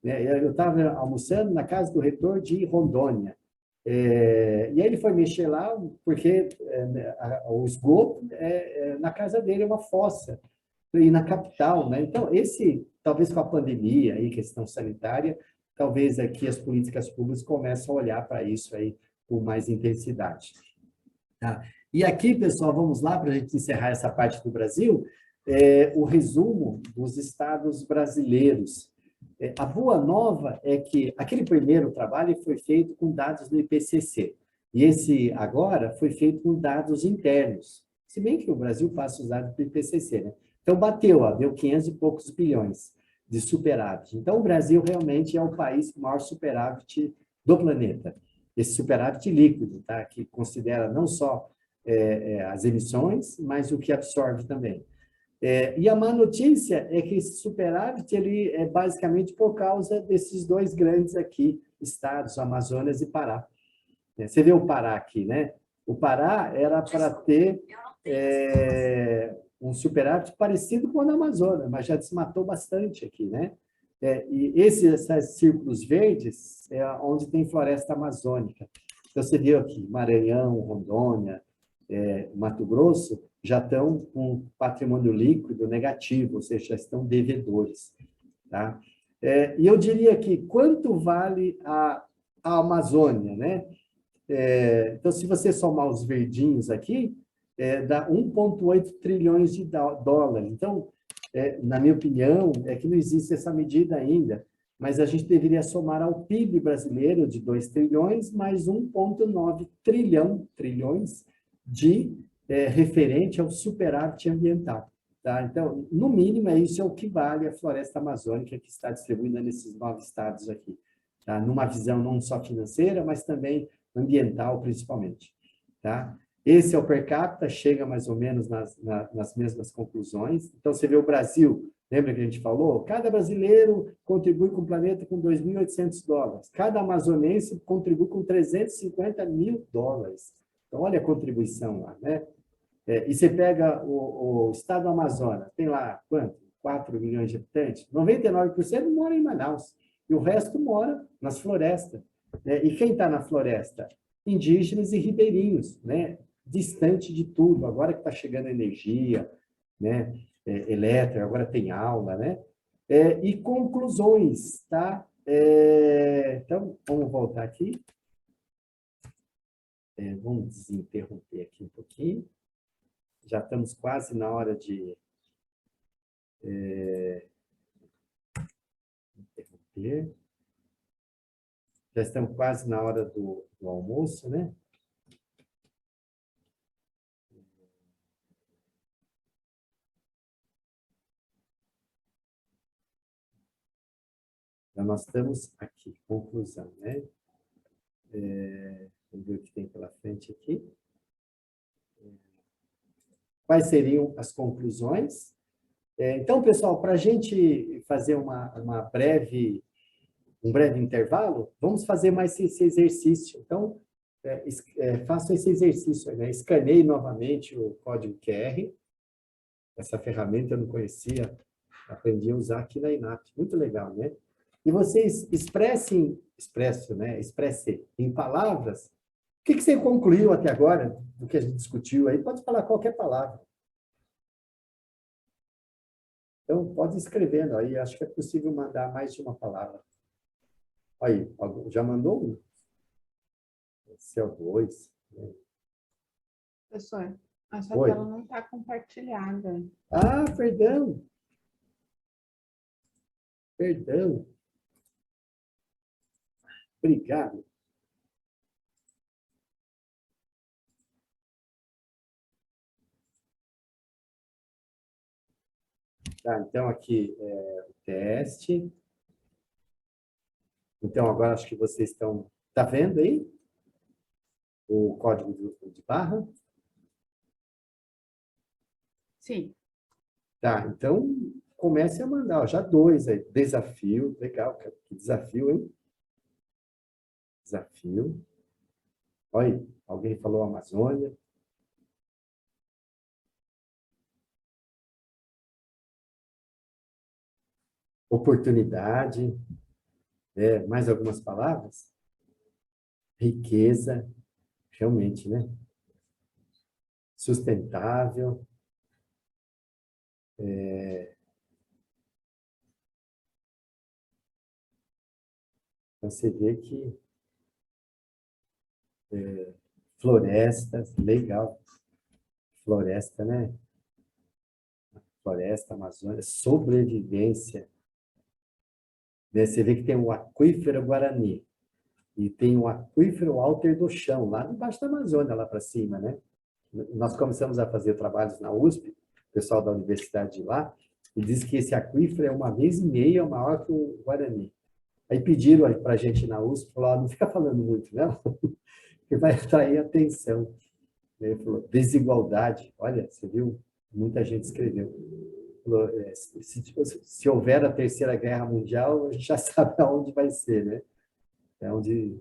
Eu estava almoçando na casa do reitor de Rondônia, e aí ele foi mexer lá, porque o esgoto na casa dele é uma fossa, e na capital, né? Então, talvez com a pandemia, aí, questão sanitária, talvez aqui as políticas públicas começam a olhar para isso aí com mais intensidade. Tá? E aqui, pessoal, vamos lá para a gente encerrar essa parte do Brasil, o resumo dos estados brasileiros. A boa nova é que aquele primeiro trabalho foi feito com dados do IPCC, e esse agora foi feito com dados internos, se bem que o Brasil passa os dados do IPCC, né? Então, deu 500 e poucos bilhões de superávit. Então, o Brasil realmente é o país com maior superávit do planeta. esse superávit líquido, tá? Que considera não só as emissões, mas o que absorve também. E a má notícia é que esse superávit ele é basicamente por causa desses dois grandes aqui, estados, Amazonas e Pará. Você vê o Pará aqui, né? O Pará era para ter um superávit parecido com o da Amazônia, mas já desmatou bastante aqui, né? E esses círculos verdes é onde tem floresta amazônica. Então, você viu aqui, Maranhão, Rondônia, Mato Grosso, já estão com patrimônio líquido negativo, ou seja, já estão devedores. Tá? E eu diria que quanto vale a Amazônia, né? Então, se você somar os verdinhos aqui, dá 1,8 trilhões de dólares. Então, na minha opinião, é que não existe essa medida ainda, mas a gente deveria somar ao PIB brasileiro de 2 trilhões, mais 1,9 trilhões de referente ao superávit ambiental. Tá? Então, no mínimo, isso é o que vale a floresta amazônica que está distribuída nesses 9 estados aqui. Tá? Numa visão não só financeira, mas também ambiental, principalmente. Tá? Esse é o per capita, chega mais ou menos nas mesmas conclusões. Então, você vê o Brasil, lembra que a gente falou? Cada brasileiro contribui com o planeta com $2.800. Cada amazonense contribui com $350 mil. Então, olha a contribuição lá, né? E você pega o estado do Amazonas, tem lá, quanto? 4 milhões de habitantes. 99% mora em Manaus. E o resto mora nas florestas. E quem está na floresta? Indígenas e ribeirinhos, né? Distante de tudo. Agora que está chegando energia, né? Elétrica, agora tem aula, né? E conclusões, tá? Então, vamos voltar aqui. Vamos desinterromper aqui um pouquinho. Já estamos quase na hora de interromper. Já estamos quase na hora do almoço, né? Então, nós estamos aqui, conclusão, né? Vamos ver o que tem pela frente aqui. Quais seriam as conclusões? Então, pessoal, para a gente fazer um breve intervalo, vamos fazer mais esse exercício. Então, façam esse exercício, né? Escaneie novamente o código QR. Essa ferramenta eu não conhecia, aprendi a usar aqui na INAP. Muito legal, né? E vocês expressem em palavras o que você concluiu até agora do que a gente discutiu aí. Pode falar qualquer palavra. Então, pode ir escrevendo aí. Acho que é possível mandar mais de uma palavra. Aí, já mandou um? CO2. Né? Professor, a sua tela não está compartilhada. Ah, perdão. Perdão. Obrigado. Tá, então, aqui o teste. Então, agora acho que vocês estão... Está vendo aí? O código de barra? Sim. Tá, então, comece a mandar. Ó, já 2 aí. Desafio. Legal, que desafio, hein? Desafio. Olha aí, alguém falou Amazônia. Oportunidade. Mais algumas palavras? Riqueza. Realmente, né? Sustentável. Então, você vê que florestas, legal. Floresta, né? Floresta, Amazônia, sobrevivência. Você vê que tem o aquífero Guarani e tem o aquífero Alter do Chão, lá embaixo da Amazônia, lá para cima, né? Nós começamos a fazer trabalhos na USP, o pessoal da universidade de lá, e diz que esse aquífero é 1,5 vezes maior que o Guarani. Aí pediram para a gente na USP, falaram, não fica falando muito, não, que vai atrair atenção. Ele falou, desigualdade. Olha, você viu? Muita gente escreveu. Falou, se houver a Terceira Guerra Mundial, a gente já sabe aonde vai ser, né? É onde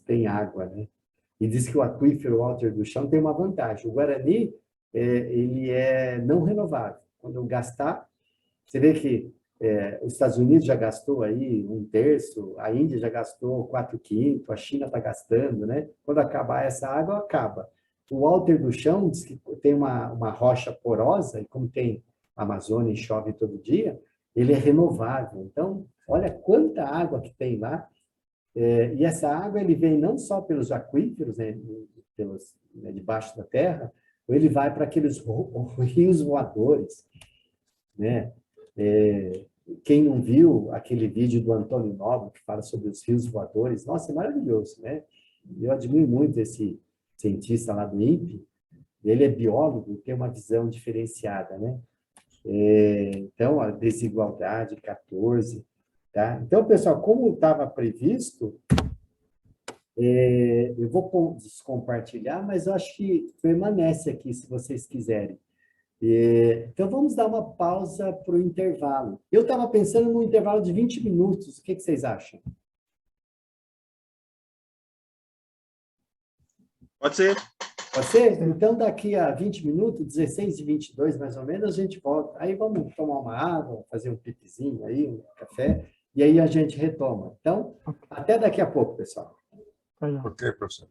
tem água, né? E diz que o aquífero Alter do Chão tem uma vantagem. O Guarani, ele é não renovável. Quando eu gastar, você vê que os Estados Unidos já gastou aí 1/3, a Índia já gastou 4/5, a China está gastando, né? Quando acabar essa água, acaba. O Alter do Chão diz que tem uma rocha porosa, e como tem a Amazônia e chove todo dia, ele é renovável. Então, olha quanta água que tem lá. E essa água ele vem não só pelos aquíferos, né, debaixo da terra, ele vai para aqueles rios voadores, né? Quem não viu aquele vídeo do Antônio Nobre que fala sobre os rios voadores, nossa, é maravilhoso, né? Eu admiro muito esse cientista lá do INPE, ele é biólogo e tem uma visão diferenciada, né? Então, a desigualdade, 14, tá? Então, pessoal, como estava previsto, eu vou descompartilhar, mas eu acho que permanece aqui, se vocês quiserem. Então, vamos dar uma pausa para o intervalo. Eu estava pensando num intervalo de 20 minutos, o que vocês acham? Pode ser. Pode ser? Então, daqui a 20 minutos, 16h22 mais ou menos, a gente volta. Aí vamos tomar uma água, fazer um pipizinho aí, um café, e aí a gente retoma. Então, até daqui a pouco, pessoal. Ok, professor.